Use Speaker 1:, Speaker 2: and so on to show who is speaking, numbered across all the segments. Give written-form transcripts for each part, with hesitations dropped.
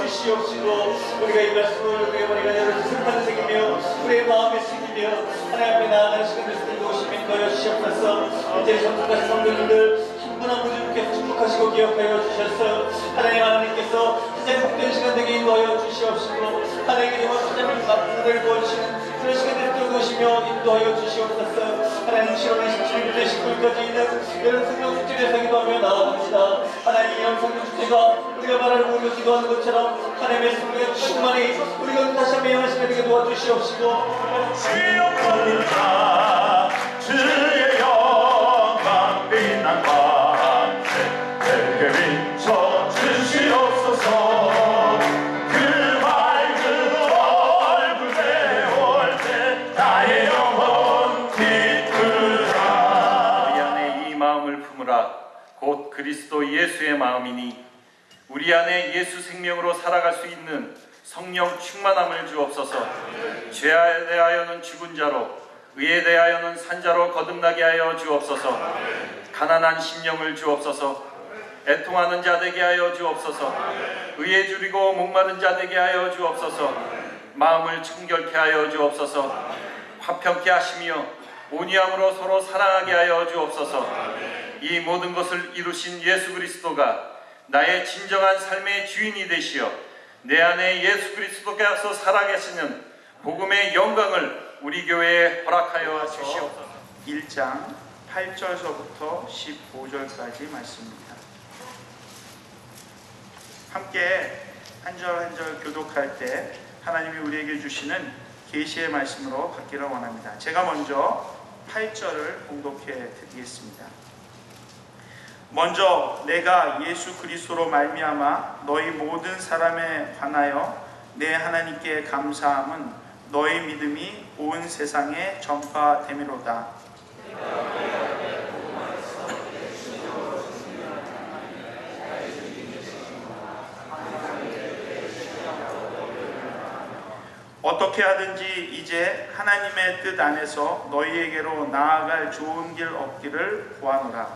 Speaker 1: 주시옵시고 우리가 이 말씀을 우리의 머리가 열어 슬퍼를 새기며 우리의 마음에 새기며 하나님 앞에 나아가는 시간을 쓰고 오시면 인도하여 주시옵소서. 이제 성도까지 성도님들 한 분 한 분께 축복하시고 기억하여 주셨어. 하나님께서 진짜 복된 시간 되게 인도하여 주시옵시고 하나님께 정말 하나님 앞을 보시는 그런 시간들을 뜨거우시며 인도하여 주시옵소서. 하나님 7월 27일부터 19일까지 있는 여러 성령 축제를 기도하며 나아갑니다. 하나님 이런 성령 축제가 우리가 말하는 우리가 기도하는 것처럼 하나님의 성령의 충만히 우리가 다시 한번 영하시게 되게 도와주시옵시고
Speaker 2: 주옵소서. 주의 영광 빛난 밤새 내게 비춰 주시옵소서.
Speaker 3: 곧 그리스도 예수의 마음이니 우리 안에 예수 생명으로 살아갈 수 있는 성령 충만함을 주옵소서. 죄에 대하여는 죽은 자로 의에 대하여는 산 자로 거듭나게 하여 주옵소서. 가난한 심령을 주옵소서. 애통하는 자 되게 하여 주옵소서. 의에 줄이고 목마른 자 되게 하여 주옵소서. 마음을 청결케 하여 주옵소서. 화평케 하시며 온유함으로 서로 사랑하게 하여 주옵소서. 이 모든 것을 이루신 예수 그리스도가 나의 진정한 삶의 주인이 되시어 내 안에 예수 그리스도께서 살아계시는 복음의 영광을 우리 교회에 허락하여 주시옵소서.
Speaker 4: 1장 8절서부터 15절까지 말씀입니다. 함께 한 절 한 절 교독할 때 하나님이 우리에게 주시는 계시의 말씀으로 받기를 원합니다. 제가 먼저 8절을 봉독해 드리겠습니다. 먼저 내가 예수 그리스도로 말미암아 너희 모든 사람에 관하여 내 하나님께 감사함은 너희 믿음이 온 세상에 전파됨이로다. 어떻게 하든지 이제 하나님의 뜻 안에서 너희에게로 나아갈 좋은 길 얻기를 구하노라.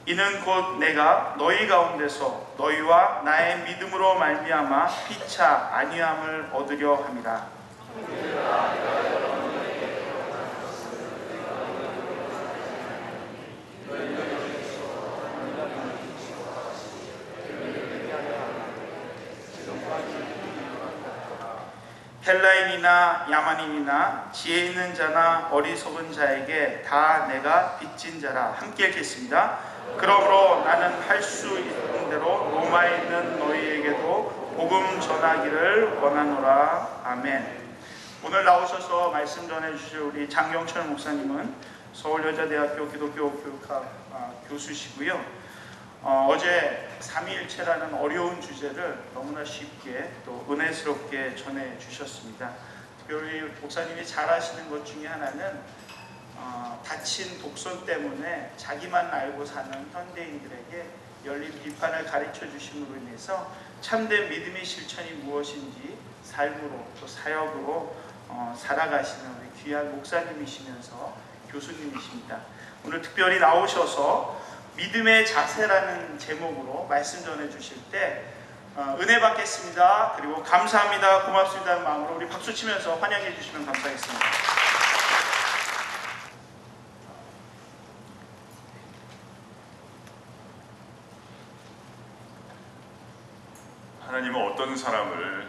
Speaker 4: 이는 곧 내가 너희 가운데서 너희와 나의 믿음으로 말미암아 피차 안위함을 얻으려 함이라. 헬라인이나 야만인이나 지혜 있는 자나 어리석은 자에게 다 내가 빚진 자라. 함께 읽겠습니다. 그러므로 나는 할 수 있는 대로 로마에 있는 너희에게도 복음 전하기를 원하노라. 아멘. 오늘 나오셔서 말씀 전해주실 우리 장경철 목사님은 서울여자대학교 기독교교육학 교수시고요. 어제 삼위일체라는 어려운 주제를 너무나 쉽게 또 은혜스럽게 전해주셨습니다. 특별히 목사님이 잘 하시는 것 중에 하나는 다친 독선 때문에 자기만 알고 사는 현대인들에게 열린 비판을 가르쳐 주심으로 인해서 참된 믿음의 실천이 무엇인지 삶으로 또 사역으로 살아가시는 우리 귀한 목사님이시면서 교수님이십니다. 오늘 특별히 나오셔서 믿음의 자세라는 제목으로 말씀 전해 주실 때 은혜 받겠습니다. 그리고 감사합니다. 고맙습니다. 하는 마음으로 우리 박수 치면서 환영해 주시면 감사하겠습니다.
Speaker 2: 하나님은 어떤 사람을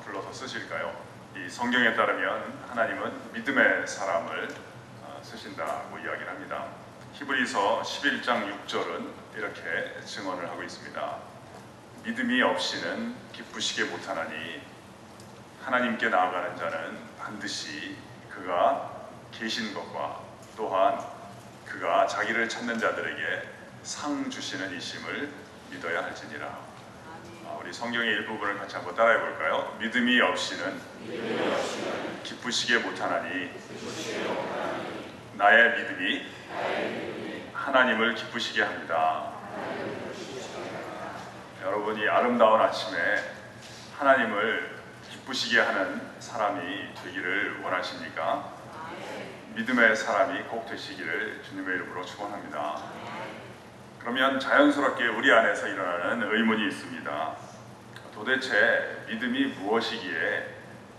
Speaker 2: 불러서 쓰실까요? 이 성경에 따르면 하나님은 믿음의 사람을 쓰신다고 이야기를 합니다. 히브리서 11장 6절은 이렇게 증언을 하고 있습니다. 믿음이 없이는 기쁘시게 못하나니 하나님께 나아가는 자는 반드시 그가 계신 것과 또한 그가 자기를 찾는 자들에게 상 주시는 이심을 믿어야 할지니라. 우리 성경의 일부분을 같이 한번 따라해 볼까요? 믿음이 없이는 기쁘시게 못하나니 나의 믿음이 하나님을 기쁘시게 합니다. 여러분이 아름다운 아침에 하나님을 기쁘시게 하는 사람이 되기를 원하십니까? 믿음의 사람이 꼭 되시기를 주님의 이름으로 축원합니다. 그러면 자연스럽게 우리 안에서 일어나는 의문이 있습니다. 도대체 믿음이 무엇이기에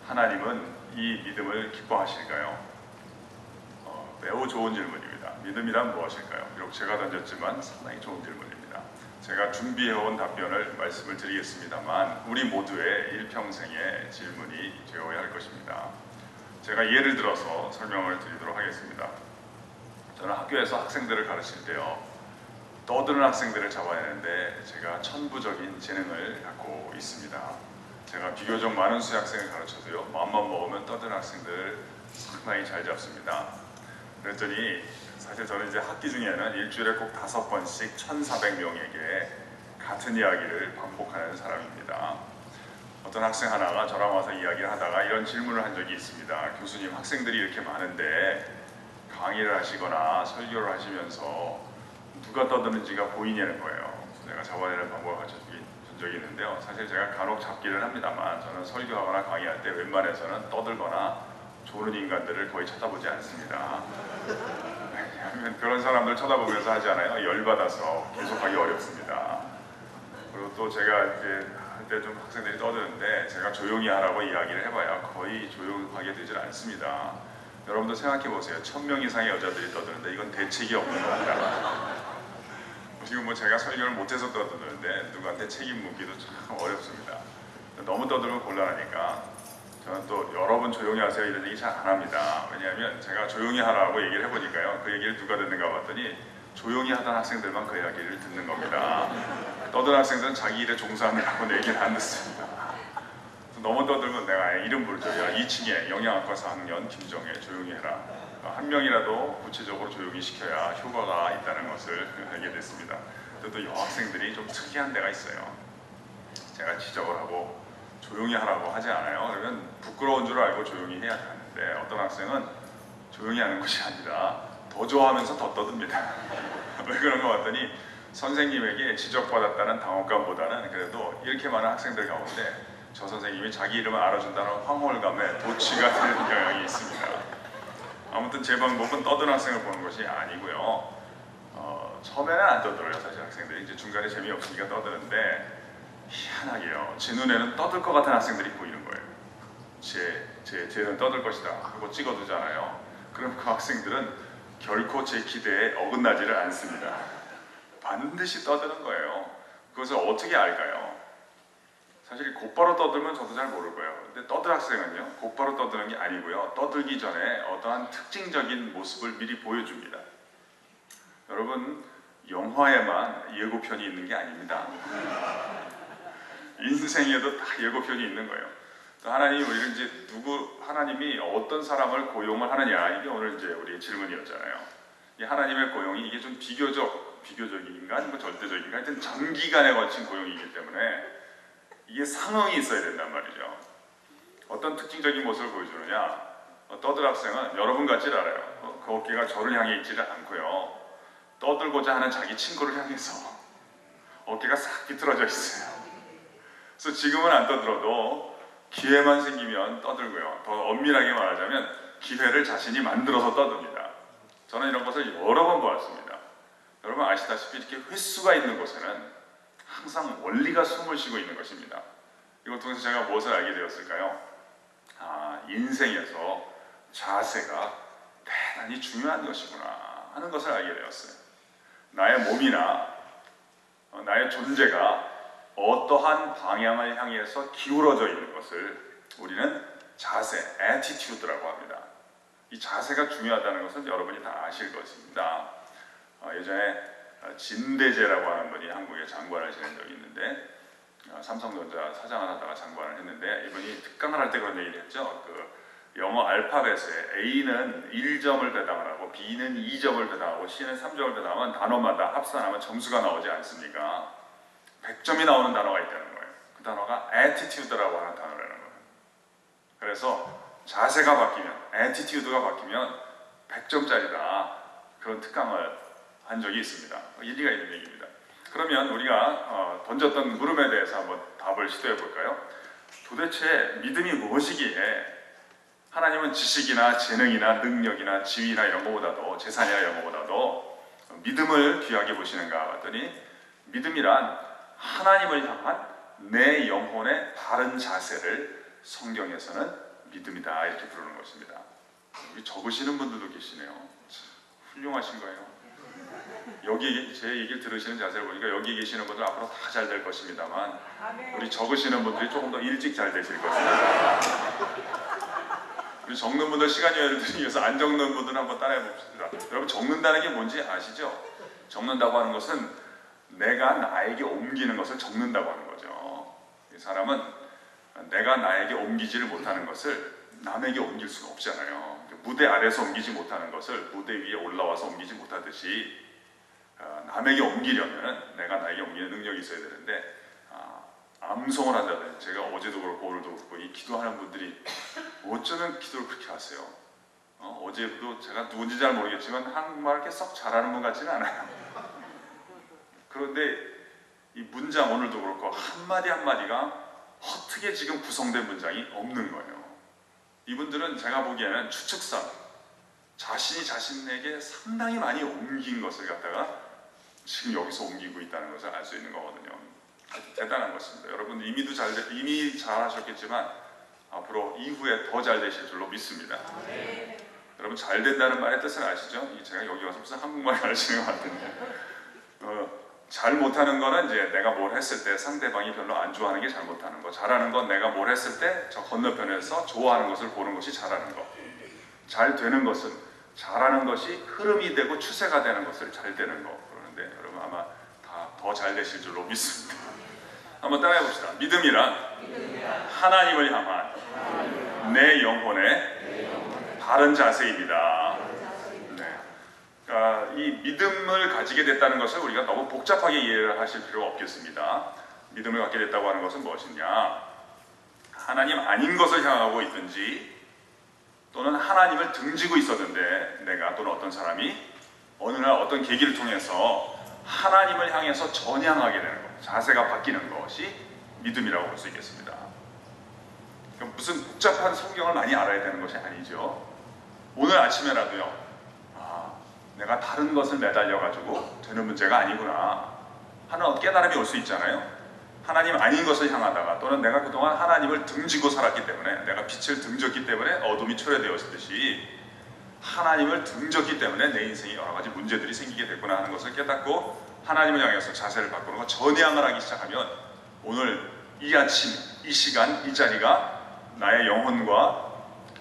Speaker 2: 하나님은 이 믿음을 기뻐하실까요? 매우 좋은 질문입니다. 믿음이란 무엇일까요? 비록 제가 던졌지만 상당히 좋은 질문입니다. 제가 준비해온 답변을 말씀을 드리겠습니다만 우리 모두의 일평생의 질문이 되어야 할 것입니다. 제가 예를 들어서 설명을 드리도록 하겠습니다. 저는 학교에서 학생들을 가르칠 때요, 떠드는 학생들을 잡아내는데 제가 천부적인 재능을 갖고 있습니다. 제가 비교적 많은 수학생을 가르쳐도요, 마음만 먹으면 떠드는 학생들을 상당히 잘 잡습니다. 그랬더니 사실 저는 이제 학기 중에는 일주일에 꼭 5번씩 1,400명에게 같은 이야기를 반복하는 사람입니다. 어떤 학생 하나가 저랑 와서 이야기를 하다가 이런 질문을 한 적이 있습니다. 교수님, 학생들이 이렇게 많은데 강의를 하시거나 설교를 하시면서 누가 떠드는지가 보이냐는 거예요. 내가 잡아내는 방법을 가르쳐 준 적이 있는데요. 사실 제가 간혹 잡기를 합니다만 저는 설교하거나 강의할 때 웬만해서는 떠들거나 조는 인간들을 거의 쳐다보지 않습니다. 왜냐하면 그런 사람들 쳐다보면서 하지 않아요. 열받아서 계속하기 어렵습니다. 그리고 또 제가 이제 할 때 좀 학생들이 떠드는데 제가 조용히 하라고 이야기를 해봐야 거의 조용하게 되질 않습니다. 여러분도 생각해 보세요. 1,000명 이상의 여자들이 떠드는데 이건 대책이 없는 겁니다. 지금 뭐 제가 설교를 못해서 떠드는데 누구한테 책임 묻기도 참 어렵습니다. 너무 떠들면 곤란하니까 저는 또 여러분 조용히 하세요 이런 얘기 잘 안 합니다. 왜냐하면 제가 조용히 하라고 얘기를 해보니까요, 그 얘기를 누가 듣는가 봤더니 조용히 하던 학생들만 그 이야기를 듣는 겁니다. 떠드는 학생들은 자기 일에 종사하느라고 내 얘기를 안 듣습니다. 너무 떠들면 내가 이름 부르죠. 야, 2층에 영양학과 4학년 김정혜 조용히 해라. 한 명이라도 구체적으로 조용히 시켜야 효과가 있다는 것을 알게 됐습니다. 또 여학생들이 좀 특이한 데가 있어요. 제가 지적을 하고 조용히 하라고 하지 않아요. 그러면 부끄러운 줄 알고 조용히 해야 하는데 어떤 학생은 조용히 하는 것이 아니라 더 좋아하면서 더 떠듭니다. 왜 그런가 봤더니 선생님에게 지적받았다는 당혹감보다는 그래도 이렇게 많은 학생들 가운데 저 선생님이 자기 이름을 알아준다는 황홀감에 도취가 되는 경향이 있습니다. 아무튼 제 방법은 떠드는 학생을 보는 것이 아니고요. 처음에는 안 떠들어요. 사실 학생들이 이제 중간에 재미없으니까 떠드는데 희한하게요, 제 눈에는 떠들 것 같은 학생들이 보이는 거예요. 쟤는 떠들 것이다 하고 찍어두잖아요. 그럼 그 학생들은 결코 제 기대에 어긋나지를 않습니다. 반드시 떠드는 거예요. 그것을 어떻게 알까요? 사실 곧바로 떠들면 저도 잘 모를 거예요. 근데 떠들 학생은요, 곧바로 떠드는 게 아니고요, 떠들기 전에 어떠한 특징적인 모습을 미리 보여줍니다. 여러분, 영화에만 예고편이 있는 게 아닙니다. 인생에도 다 예고편이 있는 거예요. 또 하나님이 우리를 이제 하나님이 어떤 사람을 고용을 하느냐, 이게 오늘 이제 우리의 질문이었잖아요. 이 하나님의 고용이 이게 좀 비교적인가, 뭐 절대적인가, 하여튼 장기간에 걸친 고용이기 때문에 이게 상응이 있어야 된단 말이죠. 어떤 특징적인 모습을 보여주느냐, 떠들 학생은 여러분 같지를 않아요. 그 어깨가 저를 향해 있지를 않고요, 떠들고자 하는 자기 친구를 향해서 어깨가 싹 비틀어져 있어요. 그래서 지금은 안 떠들어도 기회만 생기면 떠들고요, 더 엄밀하게 말하자면 기회를 자신이 만들어서 떠듭니다. 저는 이런 것을 여러 번 보았습니다. 여러분 아시다시피 이렇게 횟수가 있는 곳에는 항상 원리가 숨을 쉬고 있는 것입니다. 이걸 통해서 제가 무엇을 알게 되었을까요? 인생에서 자세가 대단히 중요한 것이구나 하는 것을 알게 되었어요. 나의 몸이나 나의 존재가 어떠한 방향을 향해서 기울어져 있는 것을 우리는 자세, attitude라고 합니다. 이 자세가 중요하다는 것은 여러분이 다 아실 것입니다. 예전에 진대재라고 하는 분이 한국의 장관을 지낸 적이 있는데, 삼성전자 사장을 하다가 장관을 했는데, 이분이 특강을 할 때 그런 얘기를 했죠. 영어 알파벳에 A는 1점을 배당을 하고 B는 2점을 배당하고 C는 3점을 배당하면 단어마다 합산하면 점수가 나오지 않습니까? 100점이 나오는 단어가 있다는 거예요. 그 단어가 attitude라고 하는 단어라는 거예요. 그래서 자세가 바뀌면, attitude가 바뀌면 100점짜리다, 그런 특강을 한 적이 있습니다. 일리가 있는 얘기입니다. 그러면 우리가 던졌던 물음에 대해서 한번 답을 시도해 볼까요? 도대체 믿음이 무엇이기에 하나님은 지식이나 재능이나 능력이나 지위나 이런 것보다도 재산이나 이런 것보다도 믿음을 귀하게 보시는가 봤더니 믿음이란 하나님을 향한 내 영혼의 바른 자세를 성경에서는 믿음이다 이렇게 부르는 것입니다. 여기 적으시는 분들도 계시네요. 훌륭하신 거예요. 여기 제 얘기를 들으시는 자세를 보니까 여기 계시는 분들 앞으로 다 잘 될 것입니다만 우리 적으시는 분들이 조금 더 일찍 잘 되실 것입니다. 우리 적는 분들 시간 여유를 드리기 위해서 안 적는 분들 한번 따라해 봅시다. 여러분 적는다는 게 뭔지 아시죠? 적는다고 하는 것은 내가 나에게 옮기는 것을 적는다고 하는 거죠. 이 사람은 내가 나에게 옮기지를 못하는 것을 남에게 옮길 수가 없잖아요. 무대 아래서 옮기지 못하는 것을 무대 위에 올라와서 옮기지 못하듯이 남에게 옮기려면 내가 나에게 옮기는 능력이 있어야 되는데 암송을 한다든지 제가 어제도 그렇고 오늘도 그렇고 이 기도하는 분들이 어쩌면 기도를 그렇게 하세요. 어제도 제가 누군지 잘 모르겠지만 한국말을 이렇게 썩 잘하는 분 같지는 않아요. 그런데 이 문장 오늘도 그렇고 한마디 한마디가 어떻게 지금 구성된 문장이 없는 거예요. 이분들은 제가 보기에는 추측상 자신이 자신에게 상당히 많이 옮긴 것을 갖다가 지금 여기서 옮기고 있다는 것을 알 수 있는 거거든요. 아주 대단한 것입니다. 여러분 이미 잘 하셨겠지만 앞으로 이후에 더 잘 되실 줄로 믿습니다. 여러분 잘 된다는 말의 뜻을 아시죠? 제가 여기 와서 무슨 한국말 가르치는 것 같은데 잘 못하는 거는 이제 내가 뭘 했을 때 상대방이 별로 안 좋아하는 게 잘 못하는 거. 잘하는 건 내가 뭘 했을 때 저 건너편에서 좋아하는 것을 보는 것이 잘하는 거. 잘 되는 것은 잘하는 것이 흐름이 되고 추세가 되는 것을 잘 되는 거. 그러는데 여러분 아마 다 더 잘 되실 줄로 믿습니다. 한번 따라해 봅시다. 믿음이란 하나님을 향한 내 영혼의 바른 자세입니다. 이 믿음을 가지게 됐다는 것을 우리가 너무 복잡하게 이해를 하실 필요가 없겠습니다. 믿음을 갖게 됐다고 하는 것은 무엇이냐? 하나님 아닌 것을 향하고 있든지 또는 하나님을 등지고 있었는데 내가 또는 어떤 사람이 어느 날 어떤 계기를 통해서 하나님을 향해서 전향하게 되는 것, 자세가 바뀌는 것이 믿음이라고 볼 수 있겠습니다. 그러니까 무슨 복잡한 성경을 많이 알아야 되는 것이 아니죠. 오늘 아침에라도요. 내가 다른 것을 매달려가지고 되는 문제가 아니구나 하는 깨달음이 올 수 있잖아요. 하나님 아닌 것을 향하다가 또는 내가 그동안 하나님을 등지고 살았기 때문에 내가 빛을 등졌기 때문에 어둠이 초래되었듯이 하나님을 등졌기 때문에 내 인생에 여러 가지 문제들이 생기게 됐구나 하는 것을 깨닫고 하나님을 향해서 자세를 바꾸는 것, 전향을 하기 시작하면 오늘 이 아침, 이 시간, 이 자리가 나의 영혼과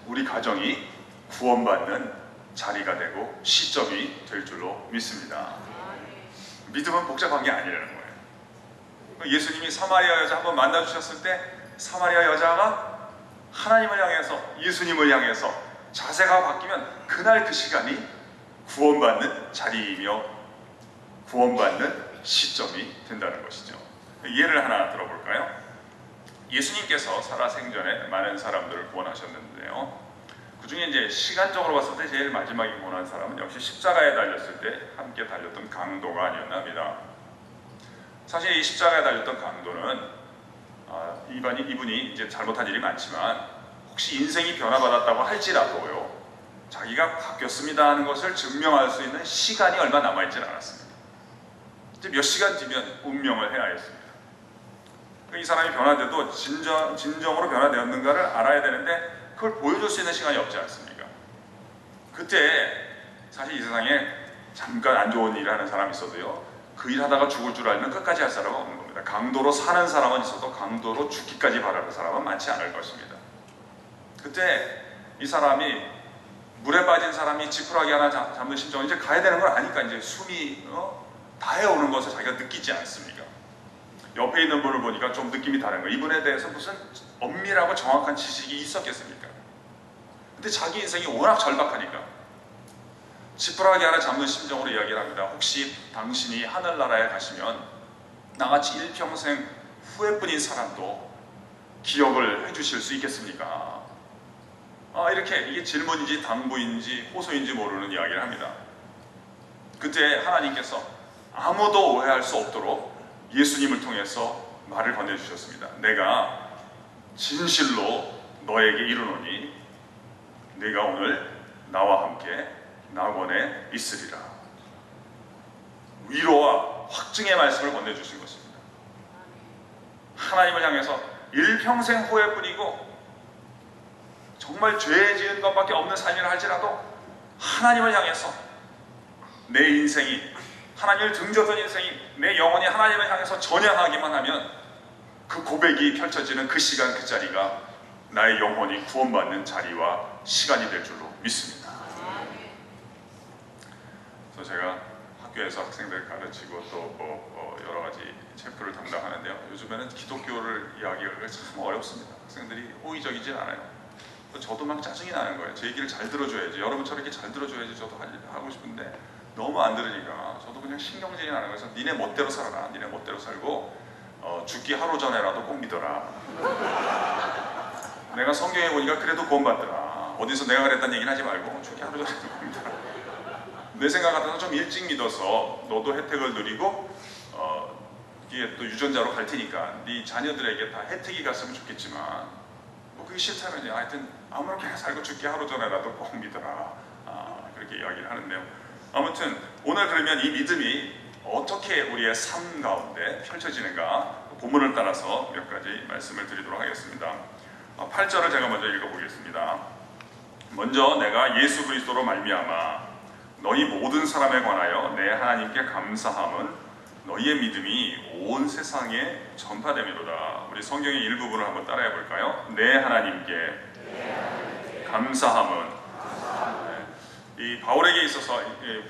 Speaker 2: 우리 가정이 구원받는 자리가 되고 시점이 될 줄로 믿습니다. 믿음은 복잡한 게 아니라는 거예요. 예수님이 사마리아 여자 한번 만나주셨을 때 사마리아 여자가 하나님을 향해서 예수님을 향해서 자세가 바뀌면 그날 그 시간이 구원받는 자리이며 구원받는 시점이 된다는 것이죠. 예를 하나 들어볼까요? 예수님께서 살아생전에 많은 사람들을 구원하셨는데요. 그 중에 이제 시간적으로 봤을 때 제일 마지막에 구원한 사람은 역시 십자가에 달렸을 때 함께 달렸던 강도가 아니었나 합니다. 사실 이 십자가에 달렸던 강도는 이분이 이제 잘못한 일이 많지만 혹시 인생이 변화받았다고 할지라도요, 자기가 바뀌었습니다 하는 것을 증명할 수 있는 시간이 얼마 남아있지는 않았습니다. 이제 몇 시간 뒤면 운명을 해야 했습니다. 이 사람이 변화돼도 진정으로 변화되었는가를 알아야 되는데 그걸 보여줄 수 있는 시간이 없지 않습니까? 그때 사실 이 세상에 잠깐 안 좋은 일을 하는 사람이 있어도요, 그 일 하다가 죽을 줄 알면 끝까지 할 사람은 없는 겁니다. 강도로 사는 사람은 있어도 강도로 죽기까지 바라는 사람은 많지 않을 것입니다. 그때 이 사람이 물에 빠진 사람이 지푸라기 하나 잡는 심정은 이제 가야 되는 걸 아니까 이제 숨이 다해오는 것을 자기가 느끼지 않습니까? 옆에 있는 분을 보니까 좀 느낌이 다른 거예요. 이분에 대해서 무슨 엄밀하고 정확한 지식이 있었겠습니까? 근데 자기 인생이 워낙 절박하니까 지푸라기 하나 잡는 심정으로 이야기를 합니다. 혹시 당신이 하늘나라에 가시면 나같이 일평생 후회뿐인 사람도 기억을 해주실 수 있겠습니까? 이렇게 이게 질문인지 당부인지 호소인지 모르는 이야기를 합니다. 그때 하나님께서 아무도 오해할 수 없도록 예수님을 통해서 말을 건네주셨습니다. 내가 진실로 너에게 이르노니 네가 오늘 나와 함께 낙원에 있으리라. 위로와 확증의 말씀을 건네주신 것입니다. 하나님을 향해서 일평생 후회 뿌리고 정말 죄 지은 것밖에 없는 삶이라 할지라도 하나님을 향해서 내 인생이, 하나님을 등졌던 인생이, 내 영혼이 하나님을 향해서 전향하기만 하면 그 고백이 펼쳐지는 그 시간, 그 자리가 나의 영혼이 구원받는 자리와 시간이 될 줄로 믿습니다. 그래서 제가 학교에서 학생들 가르치고 또 여러 가지 체프를 담당하는데요. 요즘에는 기독교를 이야기하기가 참 어렵습니다. 학생들이 호의적이지 않아요. 저도 막 짜증이 나는 거예요. 제 얘기를 잘 들어줘야지, 여러분처럼 이렇게 잘 들어줘야지 저도 하고 싶은데 너무 안 들으니까 저도 그냥 신경질이 나는 거예요. 그래서 니네 멋대로 살아라. 니네 멋대로 살고 죽기 하루 전에라도 꼭 믿어라. 내가 성경에 보니까 그래도 구원받더라. 어디서 내가 그랬다는 얘기는 하지 말고 죽기 하루 전에도 꼭 믿어라. 내 생각 같아서 좀 일찍 믿어서 너도 혜택을 누리고 이게 또 유전자로 갈 테니까 네 자녀들에게 다 혜택이 갔으면 좋겠지만 뭐 그게 싫다면 하여튼 아무렇게나 살고 죽기 하루 전에라도 꼭 믿어라. 그렇게 이야기를 하는데요. 아무튼 오늘 그러면 이 믿음이 어떻게 우리의 삶 가운데 펼쳐지는가 본문을 따라서 몇 가지 말씀을 드리도록 하겠습니다. 8절을 제가 먼저 읽어보겠습니다. 먼저 내가 예수 그리스도로 말미암아 너희 모든 사람에 관하여 내 하나님께 감사함은 너희의 믿음이 온 세상에 전파됨이로다. 우리 성경의 일부분을 한번 따라해 볼까요? 내 하나님께 감사함은, 이 바울에게 있어서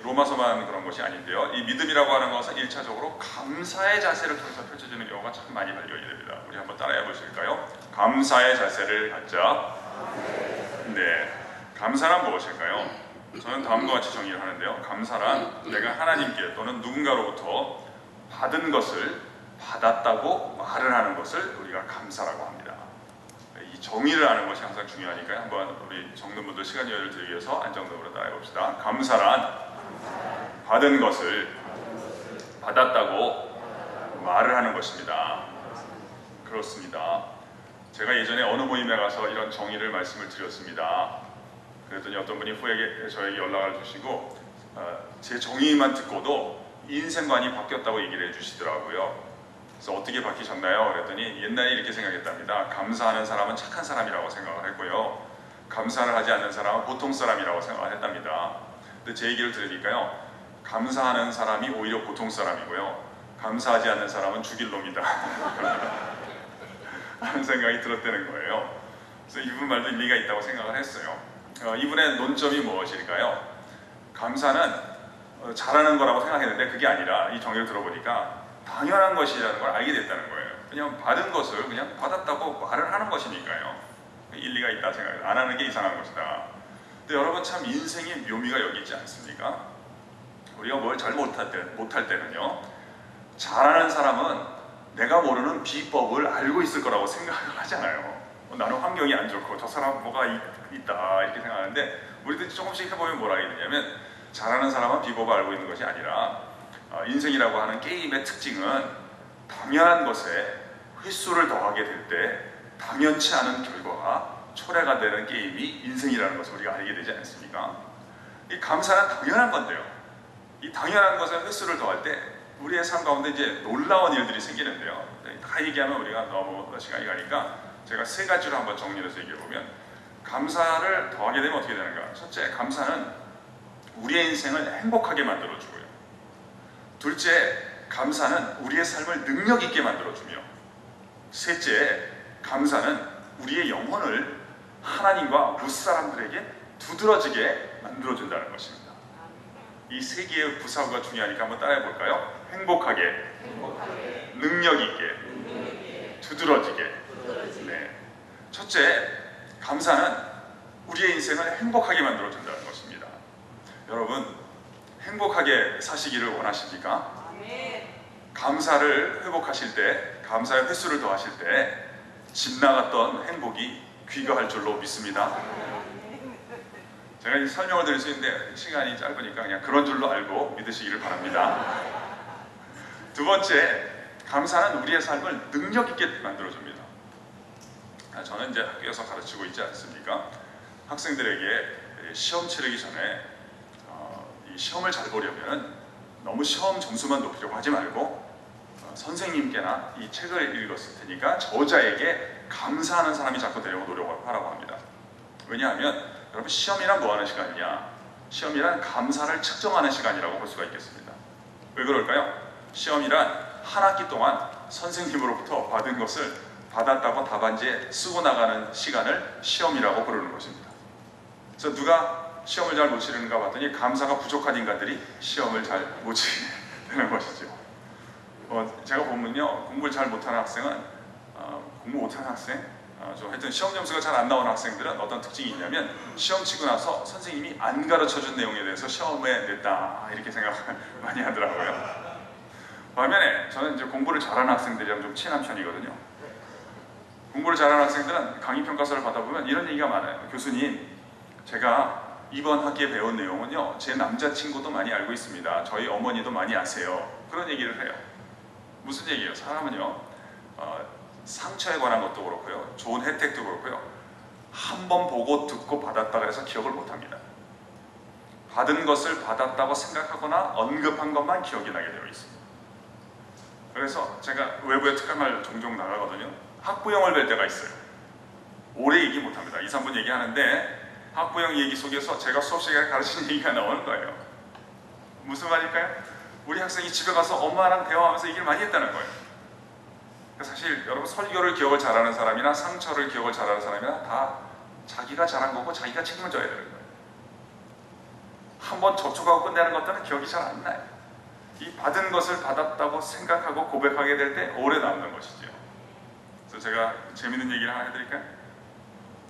Speaker 2: 로마서만 그런 것이 아닌데요. 이 믿음이라고 하는 것은 1차적으로 감사의 자세를 통해서 펼쳐지는 경우가 참 많이 발견이 됩니다. 우리 한번 따라해 보실까요? 감사의 자세를 갖자. 네, 감사란 무엇일까요? 저는 다음과 같이 정의를 하는데요. 감사란 내가 하나님께 또는 누군가로부터 받은 것을 받았다고 말을 하는 것을 우리가 감사라고 합니다. 이 정의를 아는 것이 항상 중요하니까요. 한번 우리 적는 분들 시간 여유를 드리기 위해서 안정적으로 따라해 봅시다. 감사란 받은 것을 받았다고 말을 하는 것입니다. 그렇습니다. 제가 예전에 어느 모임에 가서 이런 정의를 말씀을 드렸습니다. 그랬더니 어떤 분이 후에 저에게 연락을 주시고 제 정의만 듣고도 인생관이 바뀌었다고 얘기를 해주시더라고요. 그래서 어떻게 바뀌셨나요? 그랬더니 옛날에 이렇게 생각했답니다. 감사하는 사람은 착한 사람이라고 생각을 했고요. 감사를 하지 않는 사람은 보통 사람이라고 생각을 했답니다. 근데 제 얘기를 들으니까요. 감사하는 사람이 오히려 보통 사람이고요. 감사하지 않는 사람은 죽일 놈이다. 하는 생각이 들었다는 거예요. 그래서 이분 말도 일리가 있다고 생각을 했어요. 이분의 논점이 무엇일까요? 감사는 잘하는 거라고 생각했는데 그게 아니라 이 정의를 들어보니까 당연한 것이라는 걸 알게 됐다는 거예요. 그냥 받은 것을 그냥 받았다고 말을 하는 것이니까요. 일리가 있다 생각해요. 안 하는 게 이상한 것이다. 근데 여러분 참 인생의 묘미가 여기 있지 않습니까? 우리가 뭘 잘 못할 때는요. 잘하는 사람은 내가 모르는 비법을 알고 있을 거라고 생각을 하잖아요. 나는 환경이 안 좋고 저 사람 뭐가 있다 이렇게 생각하는데 우리도 조금씩 해보면 뭐라 해야 되냐면 잘하는 사람은 비법을 알고 있는 것이 아니라 인생이라고 하는 게임의 특징은 당연한 것에 횟수를 더하게 될 때 당연치 않은 결과가 초래가 되는 게임이 인생이라는 것을 우리가 알게 되지 않습니까? 이 감사는 당연한 건데요. 이 당연한 것에 횟수를 더할 때 우리의 삶 가운데 이제 놀라운 일들이 생기는데요. 다 얘기하면 우리가 너무 시간이 가니까 제가 세 가지로 한번 정리해서 얘기해보면 감사를 더하게 되면 어떻게 되는가? 첫째, 감사는 우리의 인생을 행복하게 만들어주고요. 둘째, 감사는 우리의 삶을 능력 있게 만들어주며 셋째, 감사는 우리의 영혼을 하나님과 무사람들에게 두드러지게 만들어준다는 것입니다. 이 세 개의 부사가 중요하니까 한번 따라해 볼까요? 행복하게, 능력 있게, 두드러지게. 네. 첫째, 감사는 우리의 인생을 행복하게 만들어준다는 것입니다. 여러분, 행복하게 사시기를 원하십니까? 감사를 회복하실 때, 감사의 횟수를 더하실 때 집 나갔던 행복이 귀가할 줄로 믿습니다. 제가 이 설명을 드릴 수 있는데 시간이 짧으니까 그냥 그런 줄로 알고 믿으시기를 바랍니다. 두 번째, 감사는 우리의 삶을 능력 있게 만들어줍니다. 저는 이제 학교에서 가르치고 있지 않습니까? 학생들에게 시험 치르기 전에 이 시험을 잘 보려면 너무 시험 점수만 높이려고 하지 말고 선생님께나 이 책을 읽었을 테니까 저자에게 감사하는 사람이 자꾸 되려고 노력하라고 합니다. 왜냐하면 여러분, 시험이란 뭐 하는 시간이냐? 시험이란 감사를 측정하는 시간이라고 볼 수가 있겠습니다. 왜 그럴까요? 시험이란 한 학기 동안 선생님으로부터 받은 것을 받았다고 답안지에 쓰고 나가는 시간을 시험이라고 부르는 것입니다. 그래서 누가 시험을 잘 못 치르는가 봤더니 감사가 부족한 인간들이 시험을 잘 못 치는 것이죠. 제가 보면요, 공부를 잘 못하는 학생은 공부 못하는 학생, 하여튼 시험 점수가 잘 안 나오는 학생들은 어떤 특징이 있냐면 시험 치고 나서 선생님이 안 가르쳐준 내용에 대해서 시험에 냈다 이렇게 생각을 많이 하더라고요. 반면에 저는 이제 공부를 잘하는 학생들이랑 좀 친한 편이거든요. 공부를 잘하는 학생들은 강의 평가서를 받아보면 이런 얘기가 많아요. 교수님, 제가 이번 학기에 배운 내용은요, 제 남자친구도 많이 알고 있습니다. 저희 어머니도 많이 아세요. 그런 얘기를 해요. 무슨 얘기예요? 사람은요, 상처에 관한 것도 그렇고요, 좋은 혜택도 그렇고요, 한 번 보고 듣고 받았다 그래서 기억을 못합니다. 받은 것을 받았다고 생각하거나 언급한 것만 기억이 나게 되어 있습니다. 그래서 제가 외부에 특강을 종종 나가거든요. 학부형을 뵐 때가 있어요. 오래 얘기 못합니다. 2, 3분 얘기하는데 학부형 얘기 속에서 제가 수업 시간에 가르치는 얘기가 나오는 거예요. 무슨 말일까요? 우리 학생이 집에 가서 엄마랑 대화하면서 얘기를 많이 했다는 거예요. 사실 여러분, 설교를 기억을 잘하는 사람이나 상처를 기억을 잘하는 사람이나 다 자기가 잘한 거고 자기가 책임을 져야 되는 거예요. 한번 접촉하고 끝내는 것들은 기억이 잘 안 나요. 이 받은 것을 받았다고 생각하고 고백하게 될 때 오래 남는 것이죠. 그래서 제가 재밌는 얘기를 하나 해드릴까요?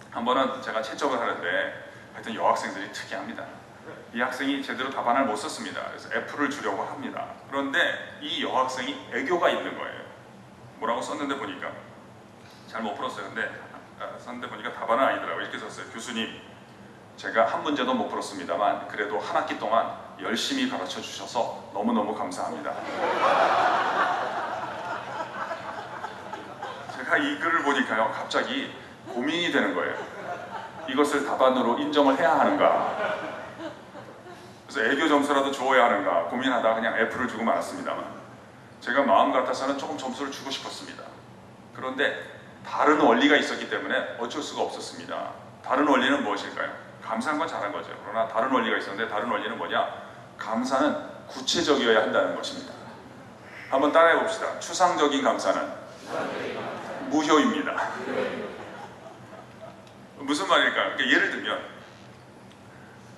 Speaker 2: 한 번은 제가 채점을 하는데 하여튼 여학생들이 특이합니다. 이 학생이 제대로 답안을 못 썼습니다. 그래서 F를 주려고 합니다. 그런데 이 여학생이 애교가 있는 거예요. 뭐라고 썼는데 보니까 잘 못 풀었어요. 근데 썼는데 보니까 답안은 아니더라고요. 이렇게 썼어요. 교수님, 제가 한 문제도 못 풀었습니다만 그래도 한 학기 동안 열심히 가르쳐 주셔서 너무너무 감사합니다. 제가 이 글을 보니까요, 갑자기 고민이 되는 거예요. 이것을 답안으로 인정을 해야 하는가, 그래서 애교 점수라도 줘야 하는가 고민하다가 그냥 F를 주고 말았습니다만, 제가 마음 같아서는 조금 점수를 주고 싶었습니다. 그런데 다른 원리가 있었기 때문에 어쩔 수가 없었습니다. 다른 원리는 무엇일까요? 감사한 건 잘한 거죠. 그러나 다른 원리가 있었는데, 다른 원리는 뭐냐? 감사는 구체적이어야 한다는 것입니다. 한번 따라해 봅시다. 추상적인 감사는 무효입니다. 무슨 말일까요? 그러니까 예를 들면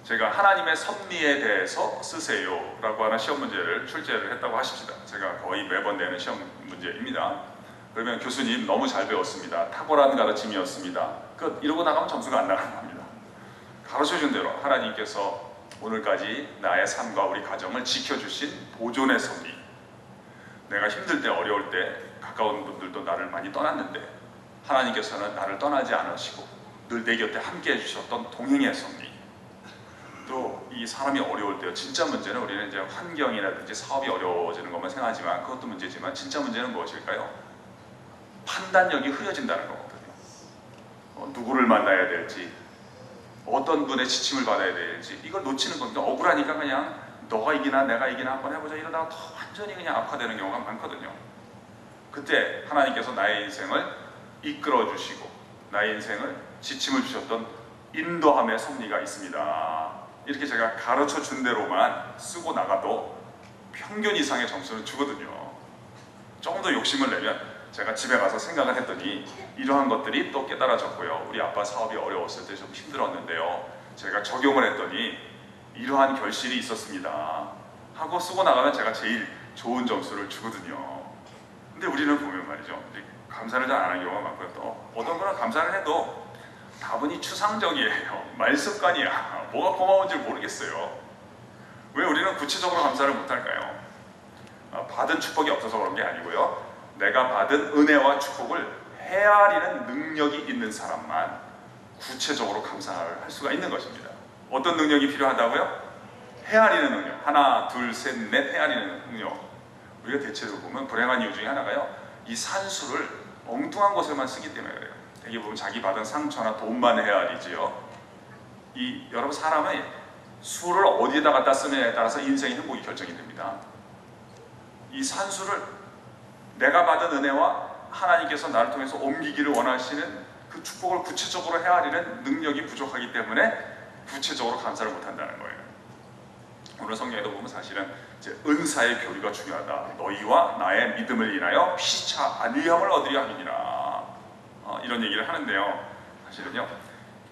Speaker 2: 제가 하나님의 섭리에 대해서 쓰세요 라고 하는 시험 문제를 출제를 했다고 하십시다. 제가 거의 매번 내는 시험 문제입니다. 그러면 교수님, 너무 잘 배웠습니다. 탁월한 가르침이었습니다. 이러고 나가면 점수가 안 나가는 겁니다. 가르쳐준 대로 하나님께서 오늘까지 나의 삶과 우리 가정을 지켜주신 보존의 섭리, 내가 힘들 때, 어려울 때 가까운 분들도 나를 많이 떠났는데 하나님께서는 나를 떠나지 않으시고 늘 내 곁에 함께 해주셨던 동행의 섭리, 또 이 사람이 어려울 때요, 진짜 문제는 우리는 이제 환경이라든지 사업이 어려워지는 것만 생각하지만 그것도 문제지만 진짜 문제는 무엇일까요? 판단력이 흐려진다는 거거든요. 누구를 만나야 될지, 어떤 분의 지침을 받아야 될지 이걸 놓치는 겁니다. 억울하니까 그냥 너가 이기나 내가 이기나 한번 해보자 이러다가 더 완전히 그냥 악화되는 경우가 많거든요. 그때 하나님께서 나의 인생을 이끌어 주시고 나의 인생을 지침을 주셨던 인도함의 섭리가 있습니다. 이렇게 제가 가르쳐 준 대로만 쓰고 나가도 평균 이상의 점수를 주거든요. 조금 더 욕심을 내면 제가 집에 가서 생각을 했더니 이러한 것들이 또 깨달아졌고요. 우리 아빠 사업이 어려웠을 때 좀 힘들었는데요, 제가 적용을 했더니 이러한 결실이 있었습니다 하고 쓰고 나가면 제가 제일 좋은 점수를 주거든요. 근데 우리는 보면 말이죠, 감사를 잘 안 하는 경우가 많고요. 또 어떤 거는 감사를 해도 다분히 추상적이에요. 말습관이야. 뭐가 고마운지 모르겠어요. 왜 우리는 구체적으로 감사를 못할까요? 받은 축복이 없어서 그런 게 아니고요, 내가 받은 은혜와 축복을 헤아리는 능력이 있는 사람만 구체적으로 감사를 할 수가 있는 것입니다. 어떤 능력이 필요하다고요? 헤아리는 능력. 하나, 둘, 셋, 넷 헤아리는 능력. 우리가 대체로 보면 불행한 이유 중에 하나가요, 이 산수를 엉뚱한 곳에만 쓰기 때문에 그래요. 여기 보면 자기 받은 상처나 돈만 헤아리지요. 여러분 사람의 수를 어디에다 갖다 쓰느냐에 따라서 인생의 행복이 결정이 됩니다. 이 산수를 내가 받은 은혜와 하나님께서 나를 통해서 옮기기를 원하시는 그 축복을 구체적으로 헤아리는 능력이 부족하기 때문에 구체적으로 감사를 못한다는 거예요. 오늘 성경에도 보면 사실은 이제 은사의 교류가 중요하다. 너희와 나의 믿음을 인하여 피차 안위함을 얻으려 함이니라. 이런 얘기를 하는데요. 사실은요,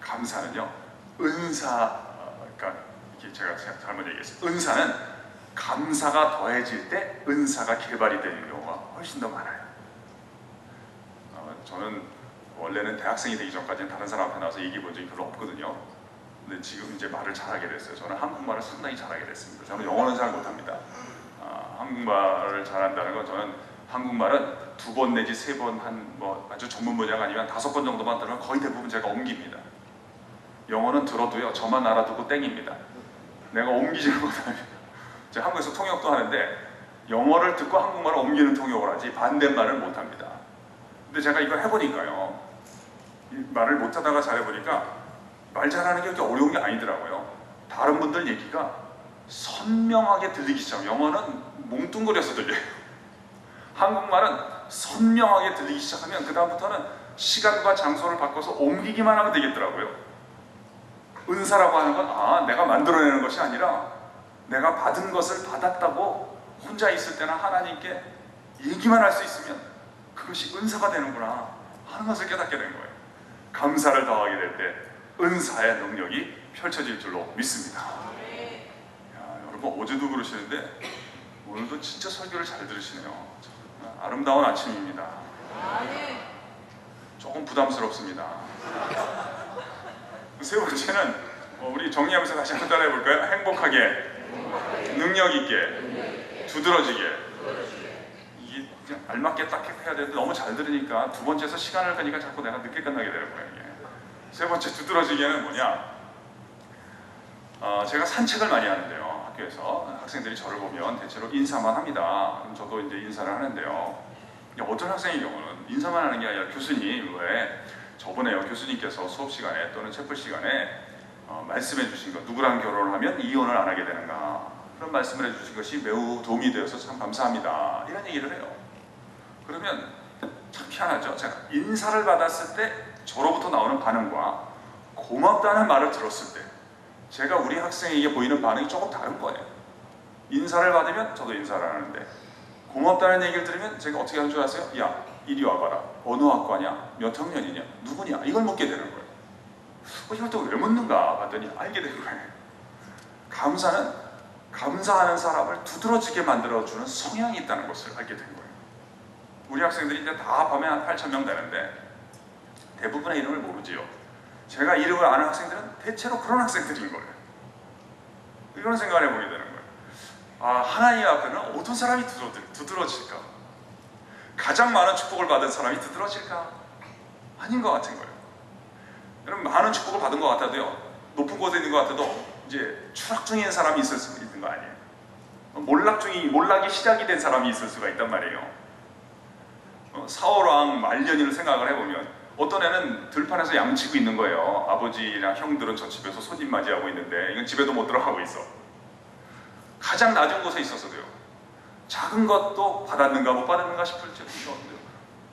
Speaker 2: 감사는요, 그러니까 이게 제가 잘못 얘기했어요. 은사는 감사가 더해질 때 은사가 개발이 되는 경우가 훨씬 더 많아요. 저는 원래는 대학생이 되기 전까지는 다른 사람 앞에 나와서 얘기해 본 적이 별로 없거든요. 근데 지금 이제 말을 잘하게 됐어요. 저는 한국말을 상당히 잘하게 됐습니다. 저는 영어는 잘 못합니다. 한국말을 잘한다는 건 저는 한국말은 2번 내지 3번 뭐 아주 전문 분야가 아니면 5번 정도만 들으면 거의 대부분 제가 옮깁니다. 영어는 들어도요, 저만 알아두고 땡입니다. 내가 옮기지를 못합니다. 제가 한국에서 통역도 하는데 영어를 듣고 한국말을 옮기는 통역을 하지 반대말을 못합니다. 근데 제가 이걸 해보니까요, 말을 못하다가 잘해보니까 말 잘하는 게 그렇게 어려운 게 아니더라고요. 다른 분들 얘기가 선명하게 들리기 시작해요. 영어는 뭉뚱그려서 들려요. 한국말은 선명하게 들리기 시작하면 그 다음부터는 시간과 장소를 바꿔서 옮기기만 하면 되겠더라고요. 은사라고 하는 건 내가 만들어내는 것이 아니라 내가 받은 것을 받았다고 혼자 있을 때나 하나님께 얘기만 할 수 있으면 그것이 은사가 되는구나 하는 것을 깨닫게 된 거예요. 감사를 더하게 될 때 은사의 능력이 펼쳐질 줄로 믿습니다. 여러분 어제도 그러시는데 오늘도 진짜 설교를 잘 들으시네요. 아름다운 아침입니다. 조금 부담스럽습니다. 세 번째는 우리 정리하면서 다시 한번 따라해 볼까요? 행복하게, 능력 있게, 두드러지게. 이게 그냥 알맞게 딱 해야 되는데 너무 잘 들으니까 두 번째에서 시간을 가니까 자꾸 내가 늦게 끝나게 되는 거예요. 세 번째 두드러지게는 뭐냐? 제가 산책을 많이 하는데요. 학교에서 학생들이 저를 보면 대체로 인사만 합니다. 그럼 저도 이제 인사를 하는데요. 어떤 학생의 경우는 인사만 하는 게 아니라 교수님, 왜 저번에요 교수님께서 수업 시간에 또는 채플 시간에 말씀해 주신 것, 누구랑 결혼을 하면 이혼을 안 하게 되는가, 그런 말씀을 해주신 것이 매우 도움이 되어서 참 감사합니다, 이런 얘기를 해요. 그러면 참 희한하죠. 제가 인사를 받았을 때 저로부터 나오는 반응과 고맙다는 말을 들었을 때 제가 우리 학생에게 보이는 반응이 조금 다른 거예요. 인사를 받으면 저도 인사를 하는데 고맙다는 얘기를 들으면 제가 어떻게 하는 줄 아세요? 야, 이리 와봐라. 어느 학과냐? 몇 학년이냐? 누구냐? 이걸 묻게 되는 거예요. 이걸 또 왜 묻는가 봤더니 알게 된 거예요. 감사는 감사하는 사람을 두드러지게 만들어주는 성향이 있다는 것을 알게 된 거예요. 우리 학생들이 이제 다 합하면 한 8,000명 되는데 대부분의 이름을 모르지요. 제가 이름을 아는 학생들은 대체로 그런 학생들인 거예요. 이런 생각을 해보게 되는 거예요. 하나님 앞에는 어떤 사람이 두드러질까? 가장 많은 축복을 받은 사람이 두드러질까? 아닌 것 같은 거예요. 여러분, 많은 축복을 받은 것 같아도요, 높은 곳에 있는 것 같아도 이제 추락 중인 사람이 있을 수 있는 거 아니에요. 몰락이 시작이 된 사람이 있을 수가 있단 말이에요. 사울왕 말년을 생각을 해보면 어떤 애는 들판에서 양치고 있는 거예요. 아버지나 형들은 저 집에서 손님 맞이하고 있는데 이건 집에도 못 들어가고 있어. 가장 낮은 곳에 있어서도요, 작은 것도 받았는가 못 받았는가 싶을 정도인데요,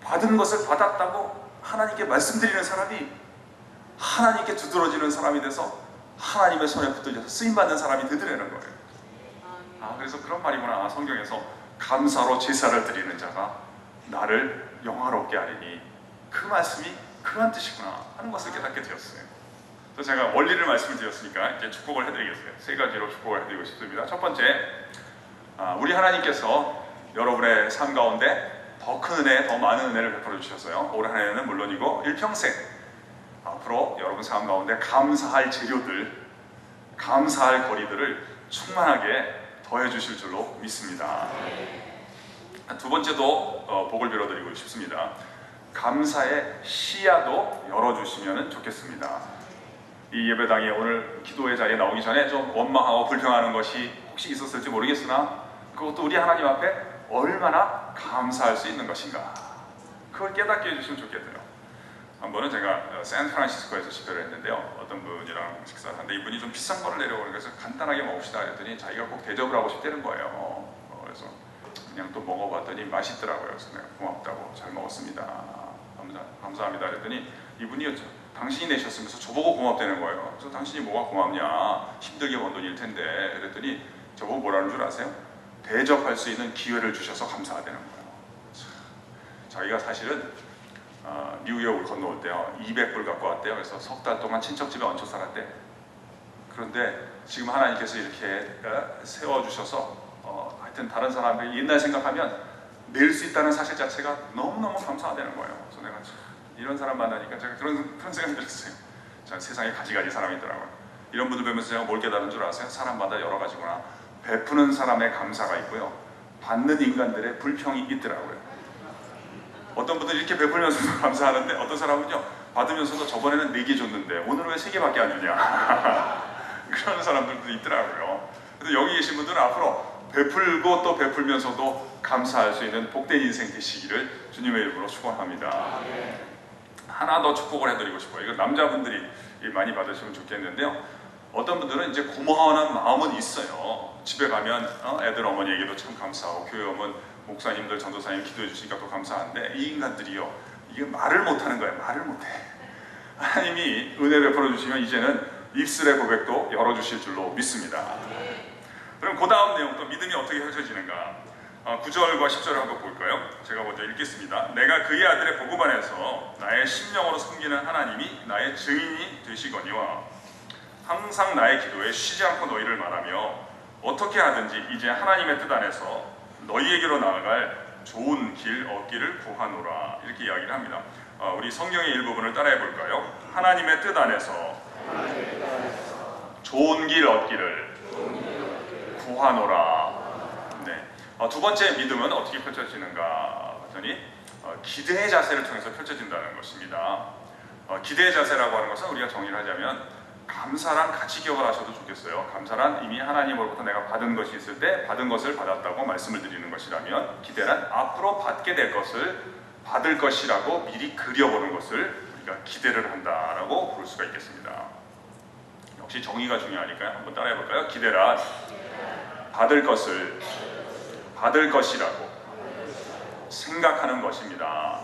Speaker 2: 받은 것을 받았다고 하나님께 말씀드리는 사람이 하나님께 두드러지는 사람이 돼서 하나님의 손에 붙들려서 쓰임받는 사람이 되더라는 거예요. 그래서 그런 말이구나. 성경에서 감사로 제사를 드리는 자가 나를 영화롭게 하리니 그 말씀이 그런 뜻이구나 하는 것을 깨닫게 되었어요. 그래서 제가 원리를 말씀을 드렸으니까 이제 축복을 해드리겠어요. 3가지로 축복을 해드리고 싶습니다. 첫 번째, 우리 하나님께서 여러분의 삶 가운데 더 큰 은혜, 더 많은 은혜를 베풀어 주셨어요. 올 한 해는 물론이고 일평생 앞으로 여러분 삶 가운데 감사할 재료들, 감사할 거리들을 충만하게 더해 주실 줄로 믿습니다. 두 번째도 복을 빌어드리고 싶습니다. 감사의 시야도 열어주시면 좋겠습니다. 이 예배당에 오늘 기도의 자리에 나오기 전에 좀 원망하고 불평하는 것이 혹시 있었을지 모르겠으나 그것도 우리 하나님 앞에 얼마나 감사할 수 있는 것인가, 그걸 깨닫게 해주시면 좋겠어요. 한 번은 제가 샌프란시스코에서 집회를 했는데요. 어떤 분이랑 식사를 하는데 이분이 좀 비싼 거를 내려오는 거서 간단하게 먹읍시다 그랬더니 자기가 꼭 대접을 하고 싶다는 거예요. 그래서 그냥 또 먹어봤더니 맛있더라고요. 그래서 내가 고맙다고 잘 먹었습니다. 감사합니다 그랬더니 이분이 당신이 내셨으면서 저보고 고맙다는 거예요. 그래서 당신이 뭐가 고맙냐, 힘들게 번 돈일 텐데 그랬더니 저보고 뭐라는 줄 아세요? 대접할 수 있는 기회를 주셔서 감사하다는 거예요. 자기가 사실은 뉴욕을 건너올 때요 200불 갖고 왔대요. 그래서 석 달 동안 친척집에 얹혀 살았대. 그런데 지금 하나님께서 이렇게 세워주셔서 하여튼 다른 사람들이 옛날 생각하면 낼 수 있다는 사실 자체가 너무너무 감사하다는 거예요. 그래서 내가 이런 사람 만나니까 제가 그런 생각이 들었어요. 자, 세상에 가지가지 사람이 있더라고요. 이런 분들 뵈면서 제가 뭘 깨달은 줄 아세요? 사람마다 여러 가지구나. 베푸는 사람의 감사가 있고요, 받는 인간들의 불평이 있더라고요. 어떤 분들이 이렇게 베풀면서도 감사하는데 어떤 사람은요 받으면서도 저번에는 4개 줬는데 오늘은 왜 3개밖에 안 주냐 그런 사람들도 있더라고요. 그래서 여기 계신 분들은 앞으로 베풀고 또 베풀면서도 감사할 수 있는 복된 인생 되시기를 주님의 이름으로 축원합니다. 하나 더 축복을 해드리고 싶어요. 이거 남자분들이 많이 받으시면 좋겠는데요, 어떤 분들은 이제 고마워하는 마음은 있어요. 집에 가면 애들 어머니에게도 참 감사하고 교회 오면 목사님들, 전도사님 기도해 주시니까 또 감사한데 이 인간들이요 이게 말을 못하는 거예요. 말을 못해. 하나님이 은혜 베풀어 주시면 이제는 입술의 고백도 열어주실 줄로 믿습니다. 그럼 그 다음 내용 또 믿음이 어떻게 펼쳐지는가, 9절과 10절을 한번 볼까요? 제가 먼저 읽겠습니다. 내가 그의 아들의 복음 안에서 나의 심령으로 섬기는 하나님이 나의 증인이 되시거니와 항상 나의 기도에 쉬지 않고 너희를 말하며 어떻게 하든지 이제 하나님의 뜻 안에서 너희에게로 나아갈 좋은 길 얻기를 구하노라, 이렇게 이야기를 합니다. 우리 성경의 일부분을 따라해 볼까요? 하나님의 뜻 안에서 좋은 길 얻기를 구하노라. 네. 두 번째 믿음은 어떻게 펼쳐지는가 봤더니 기대의 자세를 통해서 펼쳐진다는 것입니다. 기대의 자세라고 하는 것은 우리가 정의를 하자면 감사란 같이 기억을 하셔도 좋겠어요. 감사란 이미 하나님으로부터 내가 받은 것이 있을 때 받은 것을 받았다고 말씀을 드리는 것이라면, 기대란 앞으로 받게 될 것을 받을 것이라고 미리 그려보는 것을 우리가 기대를 한다라고 볼 수가 있겠습니다. 역시 정의가 중요하니까요. 한번 따라해 볼까요? 기대란 받을 것을 받을 것이라고 생각하는 것입니다.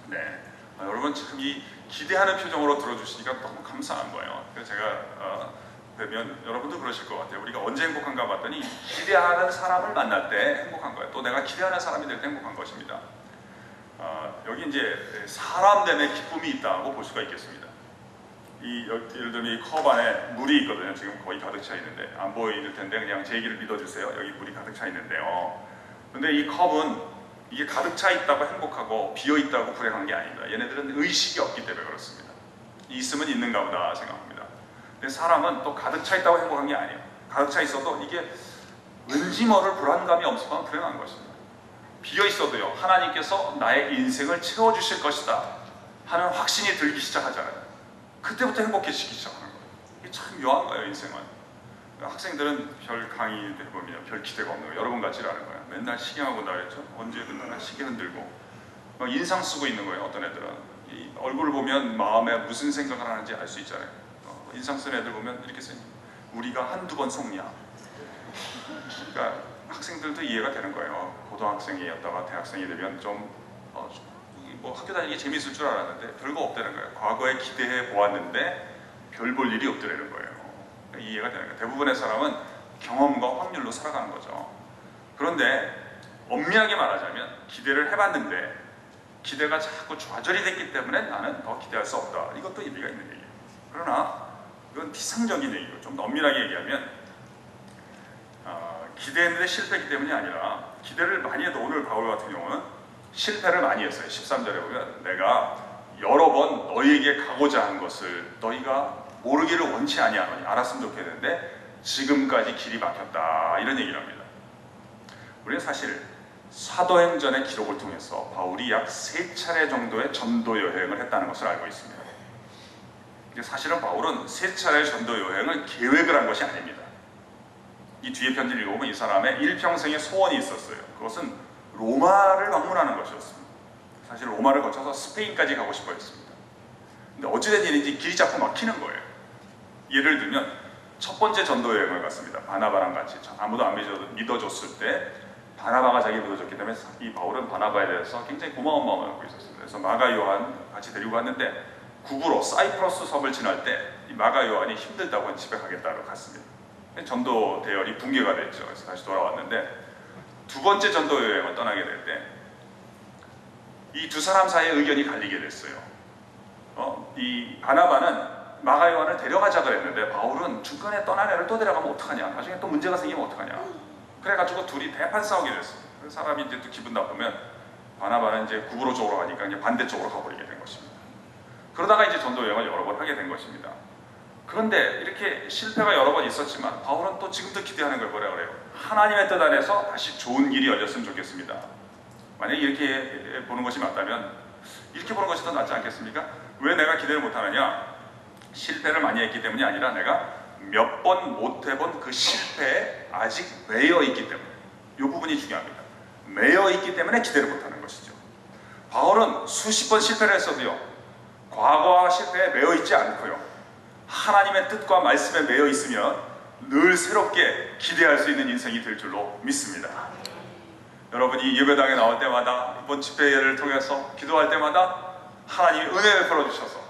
Speaker 2: 네, 여러분 참 이 기대하는 표정으로 들어주시니까 너무 감사한 거예요. 그래서 제가 뵈면 여러분도 그러실 것 같아요. 우리가 언제 행복한가 봤더니 기대하는 사람을 만날 때 행복한 거예요. 또 내가 기대하는 사람이 될 때 행복한 것입니다. 여기 이제 사람됨의 기쁨이 있다고 볼 수가 있겠습니다. 예를 들면 이 컵 안에 물이 있거든요. 지금 거의 가득 차 있는데 안 보이실 텐데 그냥 제 얘기를 믿어주세요. 여기 물이 가득 차 있는데요. 근데 이 컵은 이게 가득 차 있다고 행복하고 비어 있다고 불행한 게 아닙니다. 얘네들은 의식이 없기 때문에 그렇습니다. 있으면 있는가 보다 생각합니다. 근데 사람은 또 가득 차 있다고 행복한 게 아니에요. 가득 차 있어도 이게 왠지 모를 불안감이 없으면 불행한 것입니다. 비어 있어도요, 하나님께서 나의 인생을 채워주실 것이다 하는 확신이 들기 시작하잖아요. 그때부터 행복해지기 시작하는 거예요. 이게 참 묘한 거예요, 인생은. 학생들은 별 강의 해보면 별 기대가 없는 거예요. 여러분 같지 않은 거예요. 맨날 시계하고 나랬죠. 언제 끝나나 시계 흔들고 막 인상 쓰고 있는 거예요. 어떤 애들은 이 얼굴을 보면 마음에 무슨 생각을 하는지 알 수 있잖아요. 인상 쓰는 애들 보면 이렇게 써요. 우리가 한두 번 속냐. 그러니까 학생들도 이해가 되는 거예요. 고등학생이었다가 대학생이 되면 좀 뭐 학교 다니기 재밌을 줄 알았는데 별거 없다는 거예요. 과거에 기대해 보았는데 별 볼 일이 없더라는 거예요. 이해가 되는 거예요. 대부분의 사람은 경험과 확률로 살아가는 거죠. 그런데 엄밀하게 말하자면 기대를 해봤는데 기대가 자꾸 좌절이 됐기 때문에 나는 더 기대할 수 없다. 이것도 의미가 있는 얘기예요. 그러나 이건 피상적인 얘기고, 좀 엄밀하게 얘기하면 기대했는데 실패했기 때문이 아니라, 기대를 많이 해도 오늘 바울 같은 경우는 실패를 많이 했어요. 13절에 보면 내가 여러 번 너희에게 가고자 한 것을 너희가 모르기를 원치 아니하노니 알았으면 좋겠는데 지금까지 길이 막혔다, 이런 얘기를 합니다. 우리는 사실 사도행전의 기록을 통해서 바울이 약 3차례 정도의 전도 여행을 했다는 것을 알고 있습니다. 사실은 바울은 3차례의 전도 여행을 계획을 한 것이 아닙니다. 이 뒤에 편지를 읽어보면 이 사람의 일평생의 소원이 있었어요. 그것은 로마를 방문하는 것이었습니다. 사실 로마를 거쳐서 스페인까지 가고 싶어 했습니다. 근데 어찌된 일인지 길이 자꾸 막히는 거예요. 예를 들면 첫 번째 전도 여행을 갔습니다. 바나바랑 같이. 아무도 안 믿어줬을 때 바나바가 자기 믿어줬기 때문에 이 바울은 바나바에 대해서 굉장히 고마운 마음을 갖고 있었습니다. 그래서 마가 요한 같이 데리고 갔는데 북으로 사이프러스 섬을 지날 때 이 마가 요한이 힘들다고 집에 가겠다고 갔습니다. 전도 대열이 붕괴가 됐죠. 그래서 다시 돌아왔는데 두 번째 전도 여행을 떠나게 될 때 이 두 사람 사이에 의견이 갈리게 됐어요. 이 바나바는 마가 요한을 데려가자 그랬는데 바울은 중간에 떠난 애를 또 데려가면 어떡하냐, 나중에 또 문제가 생기면 어떡하냐, 그래가지고 둘이 대판 싸우게 됐어요. 그래서 사람이 이제 또 기분 나쁘면 바나바는 이제 구브로 쪽으로 가니까 이제 반대쪽으로 가버리게 된 것입니다. 그러다가 이제 전도 여행을 여러 번 하게 된 것입니다. 그런데 이렇게 실패가 여러 번 있었지만 바울은 또 지금도 기대하는 걸 뭐라 그래요? 하나님의 뜻 안에서 다시 좋은 길이 열렸으면 좋겠습니다. 만약에 이렇게 보는 것이 맞다면 이렇게 보는 것이 더 낫지 않겠습니까? 왜 내가 기대를 못하느냐? 실패를 많이 했기 때문이 아니라 내가 몇 번 못 해본 그 실패에 아직 매여 있기 때문에, 이 부분이 중요합니다. 매여 있기 때문에 기대를 못하는 것이죠. 바울은 수십 번 실패를 했어도요, 과거와 실패에 매여 있지 않고요, 하나님의 뜻과 말씀에 매여 있으면 늘 새롭게 기대할 수 있는 인생이 될 줄로 믿습니다. 여러분이 예배당에 나올 때마다, 이번 집회를 통해서 기도할 때마다 하나님이 은혜를 베풀어 주셔서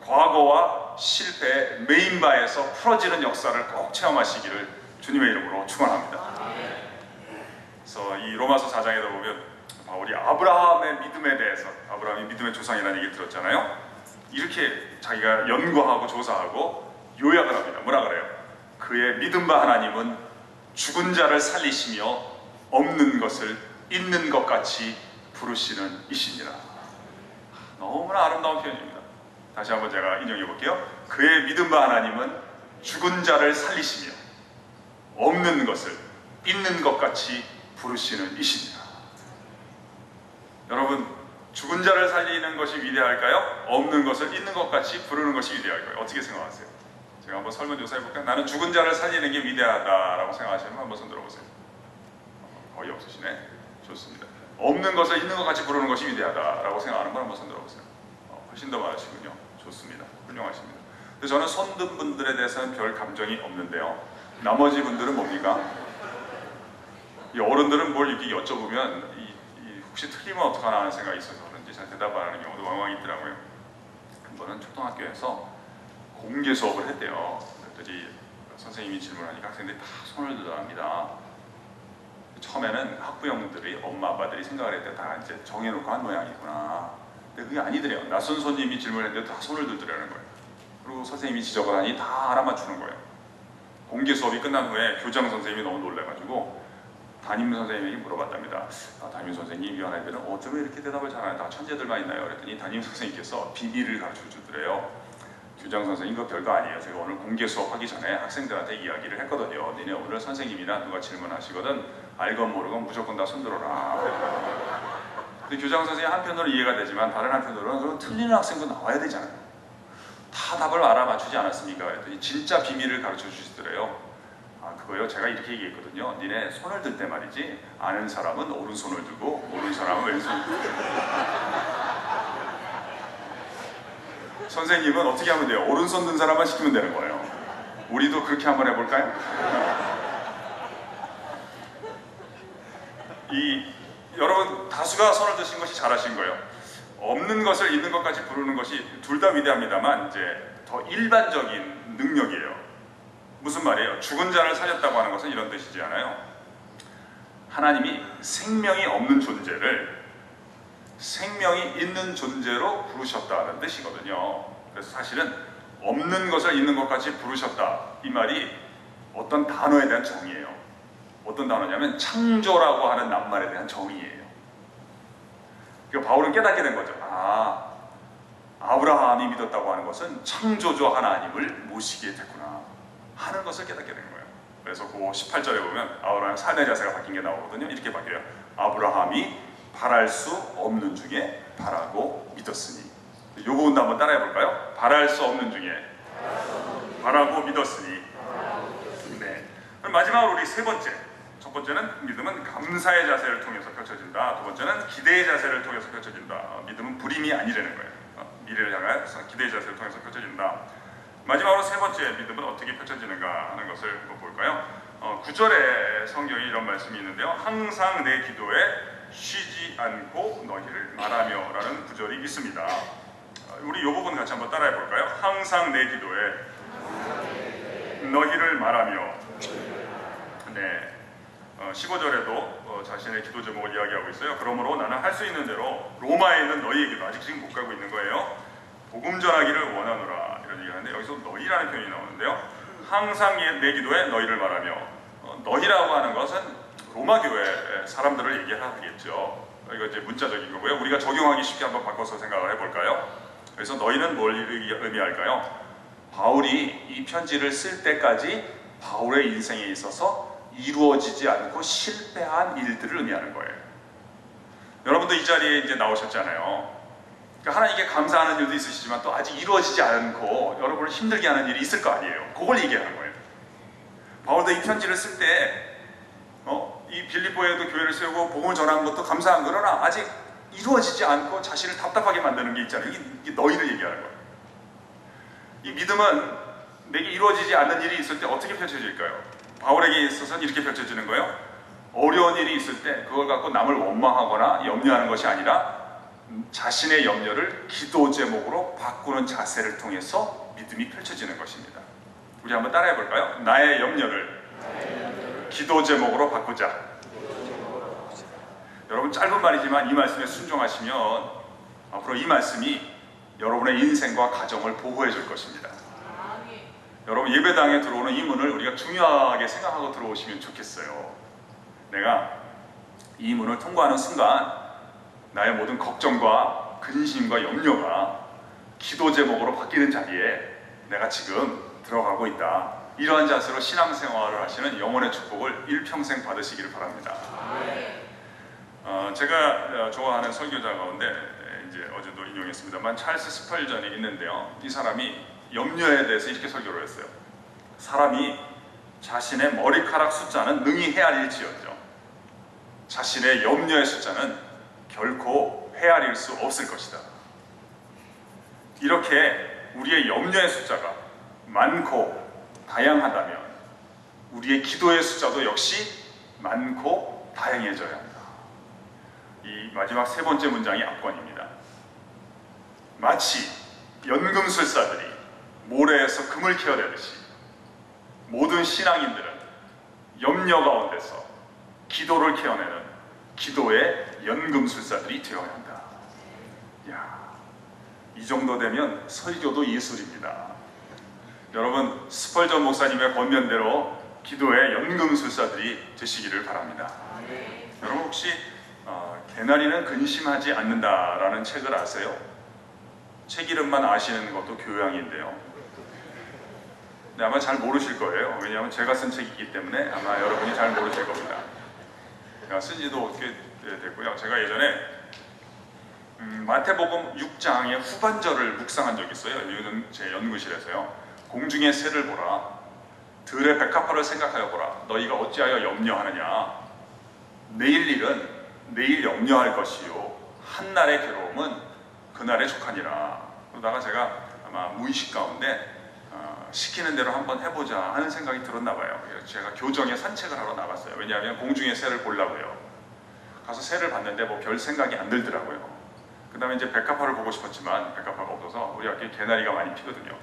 Speaker 2: 과거와 실패의 메인바에서 풀어지는 역사를 꼭 체험하시기를 주님의 이름으로 축원합니다. 그래서 이 로마서 4장에도 보면 바울이 아브라함의 믿음에 대해서, 아브라함이 믿음의 조상이라는 얘기를 들었잖아요. 이렇게 자기가 연구하고 조사하고 요약을 합니다. 뭐라 그래요? 그의 믿음 바 하나님은 죽은 자를 살리시며 없는 것을 있는 것 같이 부르시는 이시니라. 너무나 아름다운 표현입니다. 다시 한번 제가 인용해 볼게요. 그의 믿음 바 하나님은 죽은 자를 살리시며 없는 것을 있는 것 같이 부르시는 이시니라. 여러분, 죽은 자를 살리는 것이 위대할까요? 없는 것을 있는 것 같이 부르는 것이 위대할까요? 어떻게 생각하세요? 제가 한번 설문조사 해볼까요? 나는 죽은 자를 살리는 게 위대하다라고 생각하시면 한번 손 들어보세요. 거의 없으시네. 좋습니다. 없는 것을 있는 것 같이 부르는 것이 위대하다라고 생각하는 분 한번 손 들어보세요. 훨씬 더 많으시군요. 좋습니다. 훌륭하십니다. 근데 저는 손든 분들에 대해서는 별 감정이 없는데요. 나머지 분들은 뭡니까? 이 어른들은 뭘 이렇게 여쭤보면 혹시 틀리면 어떡하나 하는 생각이 있어서 그런지 잘 대답 안 하는 경우도 왕왕 있더라고요. 한 번은 초등학교에서 공개 수업을 했대요. 그랬더니 선생님이 질문하니까 학생들이 다 손을 들어갑니다. 처음에는 학부형들이, 엄마 아빠들이 생각을 했대. 다 이제 정해놓고 한 모양이구나. 근데 그게 아니더래요. 낯선 손님이 질문했는데 다 손을 들더라는 거예요. 그리고 선생님이 지적을 하니 다 알아맞추는 거예요. 공개 수업이 끝난 후에 교장 선생님이 너무 놀래가지고 담임 선생님에게 물어봤답니다. 담임 선생님, 이 아이들은 어쩌면 이렇게 대답을 잘하는 다 천재들만 있나요? 그랬더니 담임 선생님께서 비밀을 가르쳐 주더래요. 교장 선생님, 그거 별거 아니에요. 제가 오늘 공개 수업하기 전에 학생들한테 이야기를 했거든요. 니네 오늘 선생님이나 누가 질문하시거든 알건 모르건 무조건 다 손들어라. 근데 교장 선생님 한편으로 이해가 되지만 다른 한편으로는 그럼 틀리는 학생도 나와야 되잖아요. 다 답을 알아맞추지 않았습니까? 그랬더니 진짜 비밀을 가르쳐 주시더래요. 그거요, 제가 이렇게 얘기했거든요. 니네 손을 들 때 말이지, 아는 사람은 오른손을 들고 모르는 사람은 왼손을 들고. 선생님은 어떻게 하면 돼요? 오른손 든 사람만 시키면 되는 거예요. 우리도 그렇게 한번 해볼까요? 여러분, 다수가 손을 드신 것이 잘하신 거예요. 없는 것을 있는 것까지 부르는 것이 둘 다 위대합니다만 이제 더 일반적인 능력이에요. 무슨 말이에요? 죽은 자를 살렸다고 하는 것은 이런 뜻이지 않아요? 하나님이 생명이 없는 존재를 생명이 있는 존재로 부르셨다는 뜻이거든요. 그래서 사실은 없는 것을 있는 것까지 부르셨다, 이 말이 어떤 단어에 대한 정의예요. 어떤 단어냐면 창조라고 하는 낱말에 대한 정의예요. 그러니까 바울은 깨닫게 된 거죠. 아브라함이 믿었다고 하는 것은 창조주 하나님을 모시게 됐구나 하는 것을 깨닫게 된 거예요. 그래서 그 18절에 보면 아브라함의 삶의 자세가 바뀐 게 나오거든요. 이렇게 바뀌어요. 아브라함이 바랄 수 없는 중에 바라고 믿었으니. 이 부분도 한번 따라해 볼까요? 바랄 수 없는 중에 바라고 믿었으니. 네. 그럼 마지막으로 우리 세 번째, 첫 첫 번째는 믿음은 감사의 자세를 통해서 펼쳐진다. 두 번째는 기대의 자세를 통해서 펼쳐진다. 믿음은 불임이 아니라는 거예요. 미래를 향해서 기대의 자세를 통해서 펼쳐진다. 마지막으로 세 번째, 믿음은 어떻게 펼쳐지는가 하는 것을 한번 볼까요? 9절에 성경에 이런 말씀이 있는데요. 항상 내 기도에 쉬지 않고 너희를 말하며 라는 구절이 있습니다. 우리 이 부분 같이 한번 따라해 볼까요? 항상 내 기도에 너희를 말하며. 네. 15절에도 자신의 기도 제목을 이야기하고 있어요. 그러므로 나는 할 수 있는 대로 로마에 있는 너희에게도 아직 지금 못 가고 있는 거예요. 복음 전하기를 원하노라 이런 얘기를 하는데 여기서 너희라는 표현이 나오는데요. 항상 내 기도에 너희를 말하며 너희라고 하는 것은 로마 교회 사람들을 얘기하겠죠. 이거 이제 문자적인 거고요. 우리가 적용하기 쉽게 한번 바꿔서 생각을 해볼까요? 그래서 너희는 뭘 의미할까요? 바울이 이 편지를 쓸 때까지 바울의 인생에 있어서 이루어지지 않고 실패한 일들을 의미하는 거예요. 여러분도 이 자리에 이제 나오셨잖아요. 그러니까 하나님께 감사하는 일도 있으시지만 또 아직 이루어지지 않고 여러분을 힘들게 하는 일이 있을 거 아니에요. 그걸 얘기하는 거예요. 바울도 이 편지를 쓸 때 이 빌립보에도 교회를 세우고 복음을 전하는 것도 감사한 그러나 아직 이루어지지 않고 자신을 답답하게 만드는 게 있잖아요. 이게 너희를 얘기하는 거예요. 이 믿음은 내게 이루어지지 않는 일이 있을 때 어떻게 펼쳐질까요? 바울에게 있어서는 이렇게 펼쳐지는 거예요. 어려운 일이 있을 때 그걸 갖고 남을 원망하거나 염려하는 것이 아니라 자신의 염려를 기도 제목으로 바꾸는 자세를 통해서 믿음이 펼쳐지는 것입니다. 우리 한번 따라해 볼까요? 나의 염려를 기도 제목으로 바꾸자. 여러분 짧은 말이지만 이 말씀에 순종하시면 앞으로 이 말씀이 여러분의 인생과 가정을 보호해 줄 것입니다. 여러분 예배당에 들어오는 이 문을 우리가 중요하게 생각하고 들어오시면 좋겠어요. 내가 이 문을 통과하는 순간 나의 모든 걱정과 근심과 염려가 기도 제목으로 바뀌는 자리에 내가 지금 들어가고 있다. 이러한 자세로 신앙생활을 하시는 영혼의 축복을 일평생 받으시기를 바랍니다. 제가 좋아하는 설교자 가운데 이제 어제도 인용했습니다만 찰스 스펄전이 있는데요. 이 사람이 염려에 대해서 이렇게 설교를 했어요. 사람이 자신의 머리카락 숫자는 능히 헤아릴지언정 자신의 염려의 숫자는 결코 헤아릴 수 없을 것이다. 이렇게 우리의 염려의 숫자가 많고 다양하다면 우리의 기도의 숫자도 역시 많고 다양해져야 합니다. 이 마지막 세 번째 문장이 압권입니다. 마치 연금술사들이 모래에서 금을 캐어내듯이 모든 신앙인들은 염려 가운데서 기도를 캐어내는 기도의 연금술사들이 되어야 한다. 이야, 이 정도 되면 설교도 예술입니다. 여러분 스펄전 목사님의 권면대로 기도의 연금술사들이 되시기를 바랍니다. 여러분 혹시 개나리는 근심하지 않는다라는 책을 아세요? 책 이름만 아시는 것도 교양인데요. 근데 아마 잘 모르실 거예요. 왜냐하면 제가 쓴 책이기 때문에 아마 여러분이 잘 모르실 겁니다. 제가 쓴 지도 어떻게 됐고요. 제가 예전에 마태복음 6장의 후반절을 묵상한 적이 있어요. 제 연구실에서요. 공중의 새를 보라, 들의 백합화를 생각하여 보라. 너희가 어찌하여 염려하느냐. 내일 일은 내일 염려할 것이요 한날의 괴로움은 그날에 족하니라. 그러다가 제가 아마 무의식 가운데 시키는 대로 한번 해보자 하는 생각이 들었나 봐요. 그래서 제가 교정에 산책을 하러 나갔어요. 왜냐하면 공중의 새를 보려고요. 가서 새를 봤는데 뭐 별 생각이 안 들더라고요. 그 다음에 이제 백합화를 보고 싶었지만 백합화가 없어서 우리 학교에 개나리가 많이 피거든요.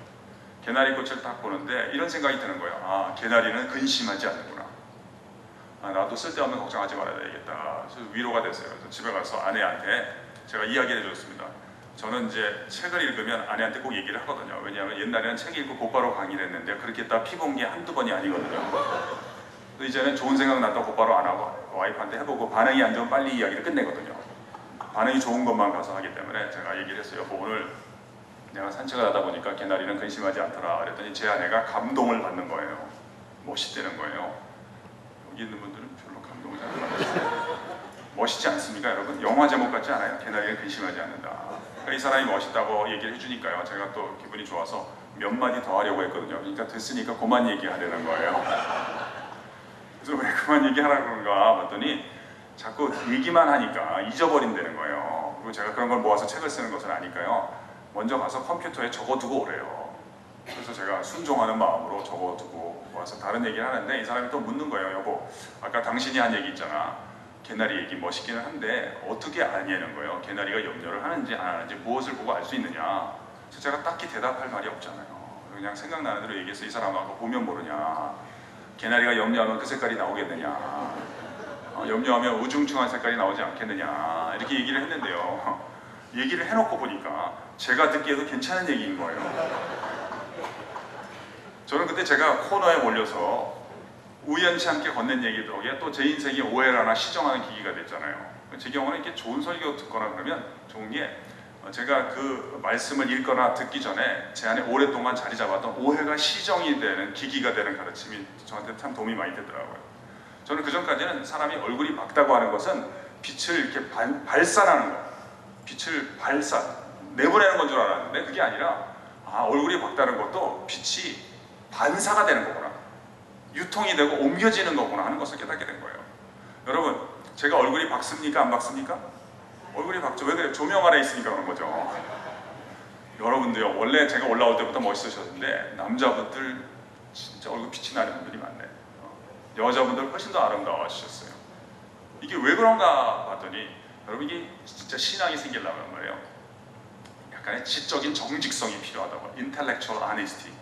Speaker 2: 개나리 꽃을 딱 보는데 이런 생각이 드는 거예요. 아, 개나리는 근심하지 않는구나. 아, 나도 쓸데없는 걱정하지 말아야 되겠다. 그래서 위로가 됐어요. 그래서 집에 가서 아내한테 제가 이야기를 해줬습니다. 저는 이제 책을 읽으면 아내한테 꼭 얘기를 하거든요. 왜냐하면 옛날에는 책 읽고 곧바로 강의를 했는데 그렇게 다 피본 게 한두 번이 아니거든요. 이제는 좋은 생각 났다고 곧바로 안 하고 와이프한테 해보고 반응이 안 좋으면 빨리 이야기를 끝내거든요. 반응이 좋은 것만 가서 하기 때문에 제가 얘기를 했어요. 여보, 오늘 내가 산책을 하다 보니까 개나리는 근심하지 않더라. 그랬더니 제 아내가 감동을 받는 거예요. 멋있다는 거예요. 여기 있는 분들은 별로 감동을 잘 안 받으시죠. 멋있지 않습니까 여러분? 영화 제목 같지 않아요? 개나리는 근심하지 않는다. 그러니까 이 사람이 멋있다고 얘기를 해주니까요. 제가 또 기분이 좋아서 몇 마디 더 하려고 했거든요. 그러니까 됐으니까 그만 얘기하려는 거예요. 그래서 아무튼 왜 그만 얘기하라 그런가 봤더니 자꾸 얘기만 하니까 잊어버린다는 거예요. 그리고 제가 그런 걸 모아서 책을 쓰는 것은 아니까요. 먼저 가서 컴퓨터에 적어두고 오래요. 그래서 제가 순종하는 마음으로 적어두고 와서 다른 얘기를 하는데 이 사람이 또 묻는 거예요. 여보, 아까 당신이 한 얘기 있잖아. 개나리 얘기 멋있기는 한데 어떻게 아냐는 거예요. 개나리가 염려를 하는지 안 하는지 무엇을 보고 알 수 있느냐. 그래서 제가 딱히 대답할 말이 없잖아요. 그냥 생각나는 대로 얘기해서 이 사람하고 보면 모르냐. 개나리가 염려하면 그 색깔이 나오겠느냐. 염려하면 우중충한 색깔이 나오지 않겠느냐. 이렇게 얘기를 했는데요. 얘기를 해놓고 보니까 제가 듣기에도 괜찮은 얘기인 거예요. 저는 그때 제가 코너에 몰려서 우연치 않게 건넨 얘기 덕에 또 제 인생이 오해를 하나 시정하는 계기가 됐잖아요. 제 경우는 이렇게 좋은 설교 듣거나 그러면 좋은 게 제가 그 말씀을 읽거나 듣기 전에 제 안에 오랫동안 자리 잡았던 오해가 시정이 되는 계기가 되는 가르침이 저한테 참 도움이 많이 되더라고요. 저는 그 전까지는 사람이 얼굴이 밝다고 하는 것은 빛을 이렇게 발산하는 거예요. 빛을 내보내는 건 줄 알았는데 그게 아니라 얼굴이 밝다는 것도 빛이 반사가 되는 거구나. 유통이 되고 옮겨지는 거구나 하는 것을 깨닫게 된 거예요. 여러분, 제가 얼굴이 밝습니까? 안 밝습니까? 얼굴이 밝죠. 왜 그래요? 조명 아래 있으니까 그런 거죠. 여러분도요, 원래 제가 올라올 때부터 멋있으셨는데 남자분들 진짜 얼굴 빛이 나는 분들이 많네. 여자분들 훨씬 더 아름다워지셨어요. 이게 왜 그런가 봤더니 여러분, 이게 진짜 신앙이 생기려면 말이에요. 약간의 지적인 정직성이 필요하다고. intellectual honesty.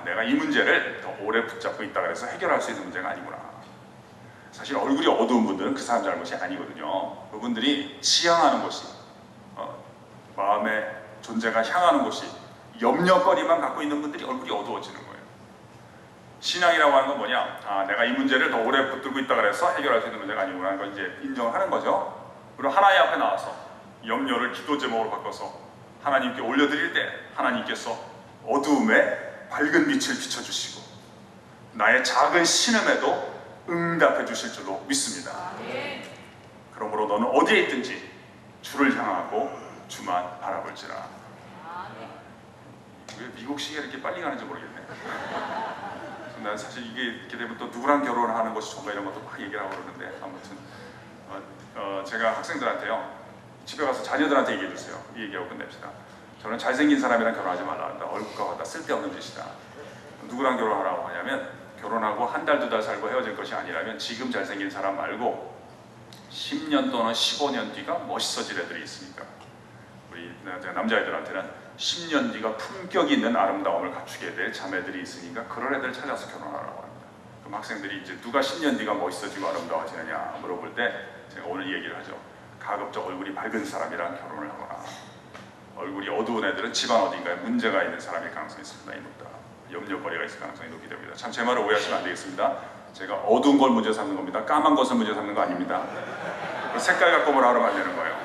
Speaker 2: 내가 이 문제를 더 오래 붙잡고 있다 그래서 해결할 수 있는 문제가 아니구나. 사실 얼굴이 어두운 분들은 그 사람 잘못이 아니거든요. 그분들이 지향하는 곳이 마음의 존재가 향하는 곳이 염려거리만 갖고 있는 분들이 얼굴이 어두워지는 거예요. 신앙이라고 하는 건 뭐냐? 내가 이 문제를 더 오래 붙들고 있다 그래서 해결할 수 있는 문제가 아니구나. 이걸 이제 인정을 하는 거죠. 그리고 하나님 앞에 나와서 염려를 기도 제목으로 바꿔서 하나님께 올려드릴 때 하나님께서 어두움에 밝은 빛을 비춰주시고 나의 작은 신음에도 응답해 주실 줄로 믿습니다. 그러므로 너는 어디에 있든지 주를 향하고 주만 바라볼지라. 왜 미국식이 이렇게 빨리 가는지 모르겠네. 난 사실 이게 이렇게 되면 또 누구랑 결혼을 하는 것이 좋은가 이런 것도 막 얘기를 하고 그러는데 아무튼 제가 학생들한테요, 집에 가서 자녀들한테 얘기해 주세요. 이 얘기하고 끝냅시다. 저는 잘생긴 사람이랑 결혼하지 말라 한다. 얼굴과 같다. 쓸데없는 짓이다. 누구랑 결혼하라고 하냐면 결혼하고 한 달, 두 달 살고 헤어질 것이 아니라면 지금 잘생긴 사람 말고 10년 또는 15년 뒤가 멋있어질 애들이 있으니까 우리 남자애들한테는 10년 뒤가 품격 있는 아름다움을 갖추게 될 자매들이 있으니까 그런 애들 찾아서 결혼하라고 합니다. 그럼 학생들이 이제 누가 10년 뒤가 멋있어지고 아름다워지느냐 물어볼 때 제가 오늘 얘기를 하죠. 가급적 얼굴이 밝은 사람이랑 결혼을 하거나 얼굴이 어두운 애들은 집안 어딘가에 문제가 있는 사람일 가능성이 상당히 높다. 염려거리가 있을 가능성이 높기 때문이다. 참 제 말을 오해하시면 안 되겠습니다. 제가 어두운 걸 문제 삼는 겁니다. 까만 것을 문제 삼는 거 아닙니다. 색깔 갖고 뭐라 하면 안 되는 거예요.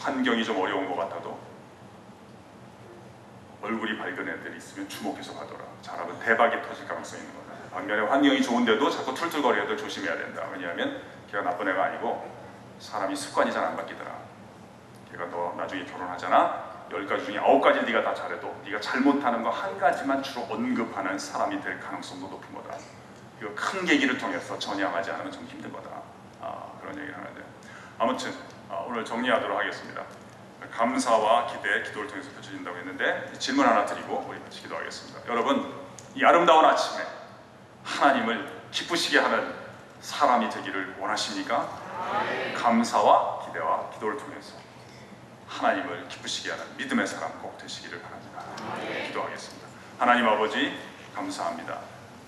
Speaker 2: 환경이 좀 어려운 것 같아도 얼굴이 밝은 애들이 있으면 주목해서 가더라. 잘하면 대박이 터질 가능성이 있는 거다. 반면에 환경이 좋은데도 자꾸 툴툴거리는 애들 조심해야 된다. 왜냐하면 걔가 나쁜 애가 아니고 사람이 습관이 잘 안 바뀌더라. 걔가 너 나중에 결혼하잖아. 10가지 중에 9가지 네가 다 잘해도 네가 잘못하는 거 한 가지만 주로 언급하는 사람이 될 가능성도 높은 거다. 이거 큰 계기를 통해서 전향하지 않으면 좀 힘든 거다. 그런 얘기를 하는데 아무튼 오늘 정리하도록 하겠습니다. 감사와 기대, 기도를 통해서 펼쳐진다고 했는데 질문 하나 드리고 우리 같이 기도하겠습니다. 여러분, 이 아름다운 아침에 하나님을 기쁘시게 하는 사람이 되기를 원하십니까? 감사와 기대와 기도를 통해서 하나님을 기쁘시게 하는 믿음의 사람 꼭 되시기를 바랍니다. 기도하겠습니다. 하나님 아버지, 감사합니다.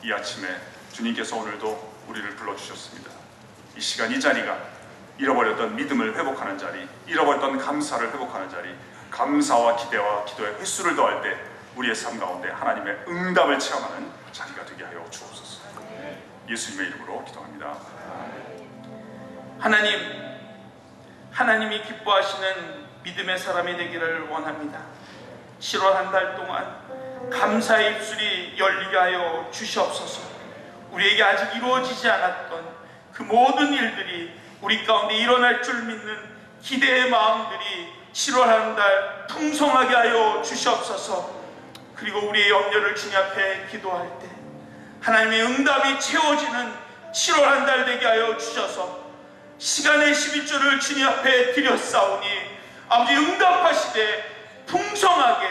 Speaker 2: 이 아침에 주님께서 오늘도 우리를 불러주셨습니다. 이 시간, 이 자리가 잃어버렸던 믿음을 회복하는 자리, 잃어버렸던 감사를 회복하는 자리, 감사와 기대와 기도의 횟수를 더할 때 우리의 삶 가운데 하나님의 응답을 체험하는 자리가 되게 하여 주옵소서. 예수님의 이름으로 기도합니다.
Speaker 4: 하나님이 기뻐하시는 믿음의 사람이 되기를 원합니다. 7월 한 달 동안 감사의 입술이 열리게 하여 주시옵소서. 우리에게 아직 이루어지지 않았던 그 모든 일들이 우리 가운데 일어날 줄 믿는 기대의 마음들이 7월 한 달 풍성하게 하여 주시옵소서. 그리고 우리의 염려를 주님 앞에 기도할 때 하나님의 응답이 채워지는 7월 한 달 되게 하여 주셔서 시간의 11조를 주님 앞에 드렸사오니 아버지 응답하시되 풍성하게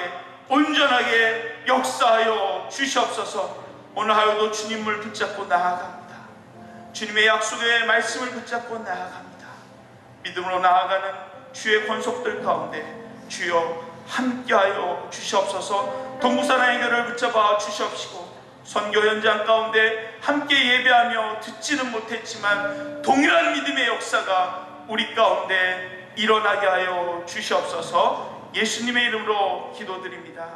Speaker 4: 온전하게 역사하여 주시옵소서. 오늘 하루도 주님을 붙잡고 나아갑니다. 주님의 약속의 말씀을 붙잡고 나아갑니다. 믿음으로 나아가는 주의 권속들 가운데 주여 함께하여 주시옵소서. 동부산의 교회를 붙잡아 주시옵시고 선교 현장 가운데 함께 예배하며 듣지는 못했지만 동일한 믿음의 역사가 우리 가운데 일어나게 하여 주시옵소서. 예수님의 이름으로 기도드립니다.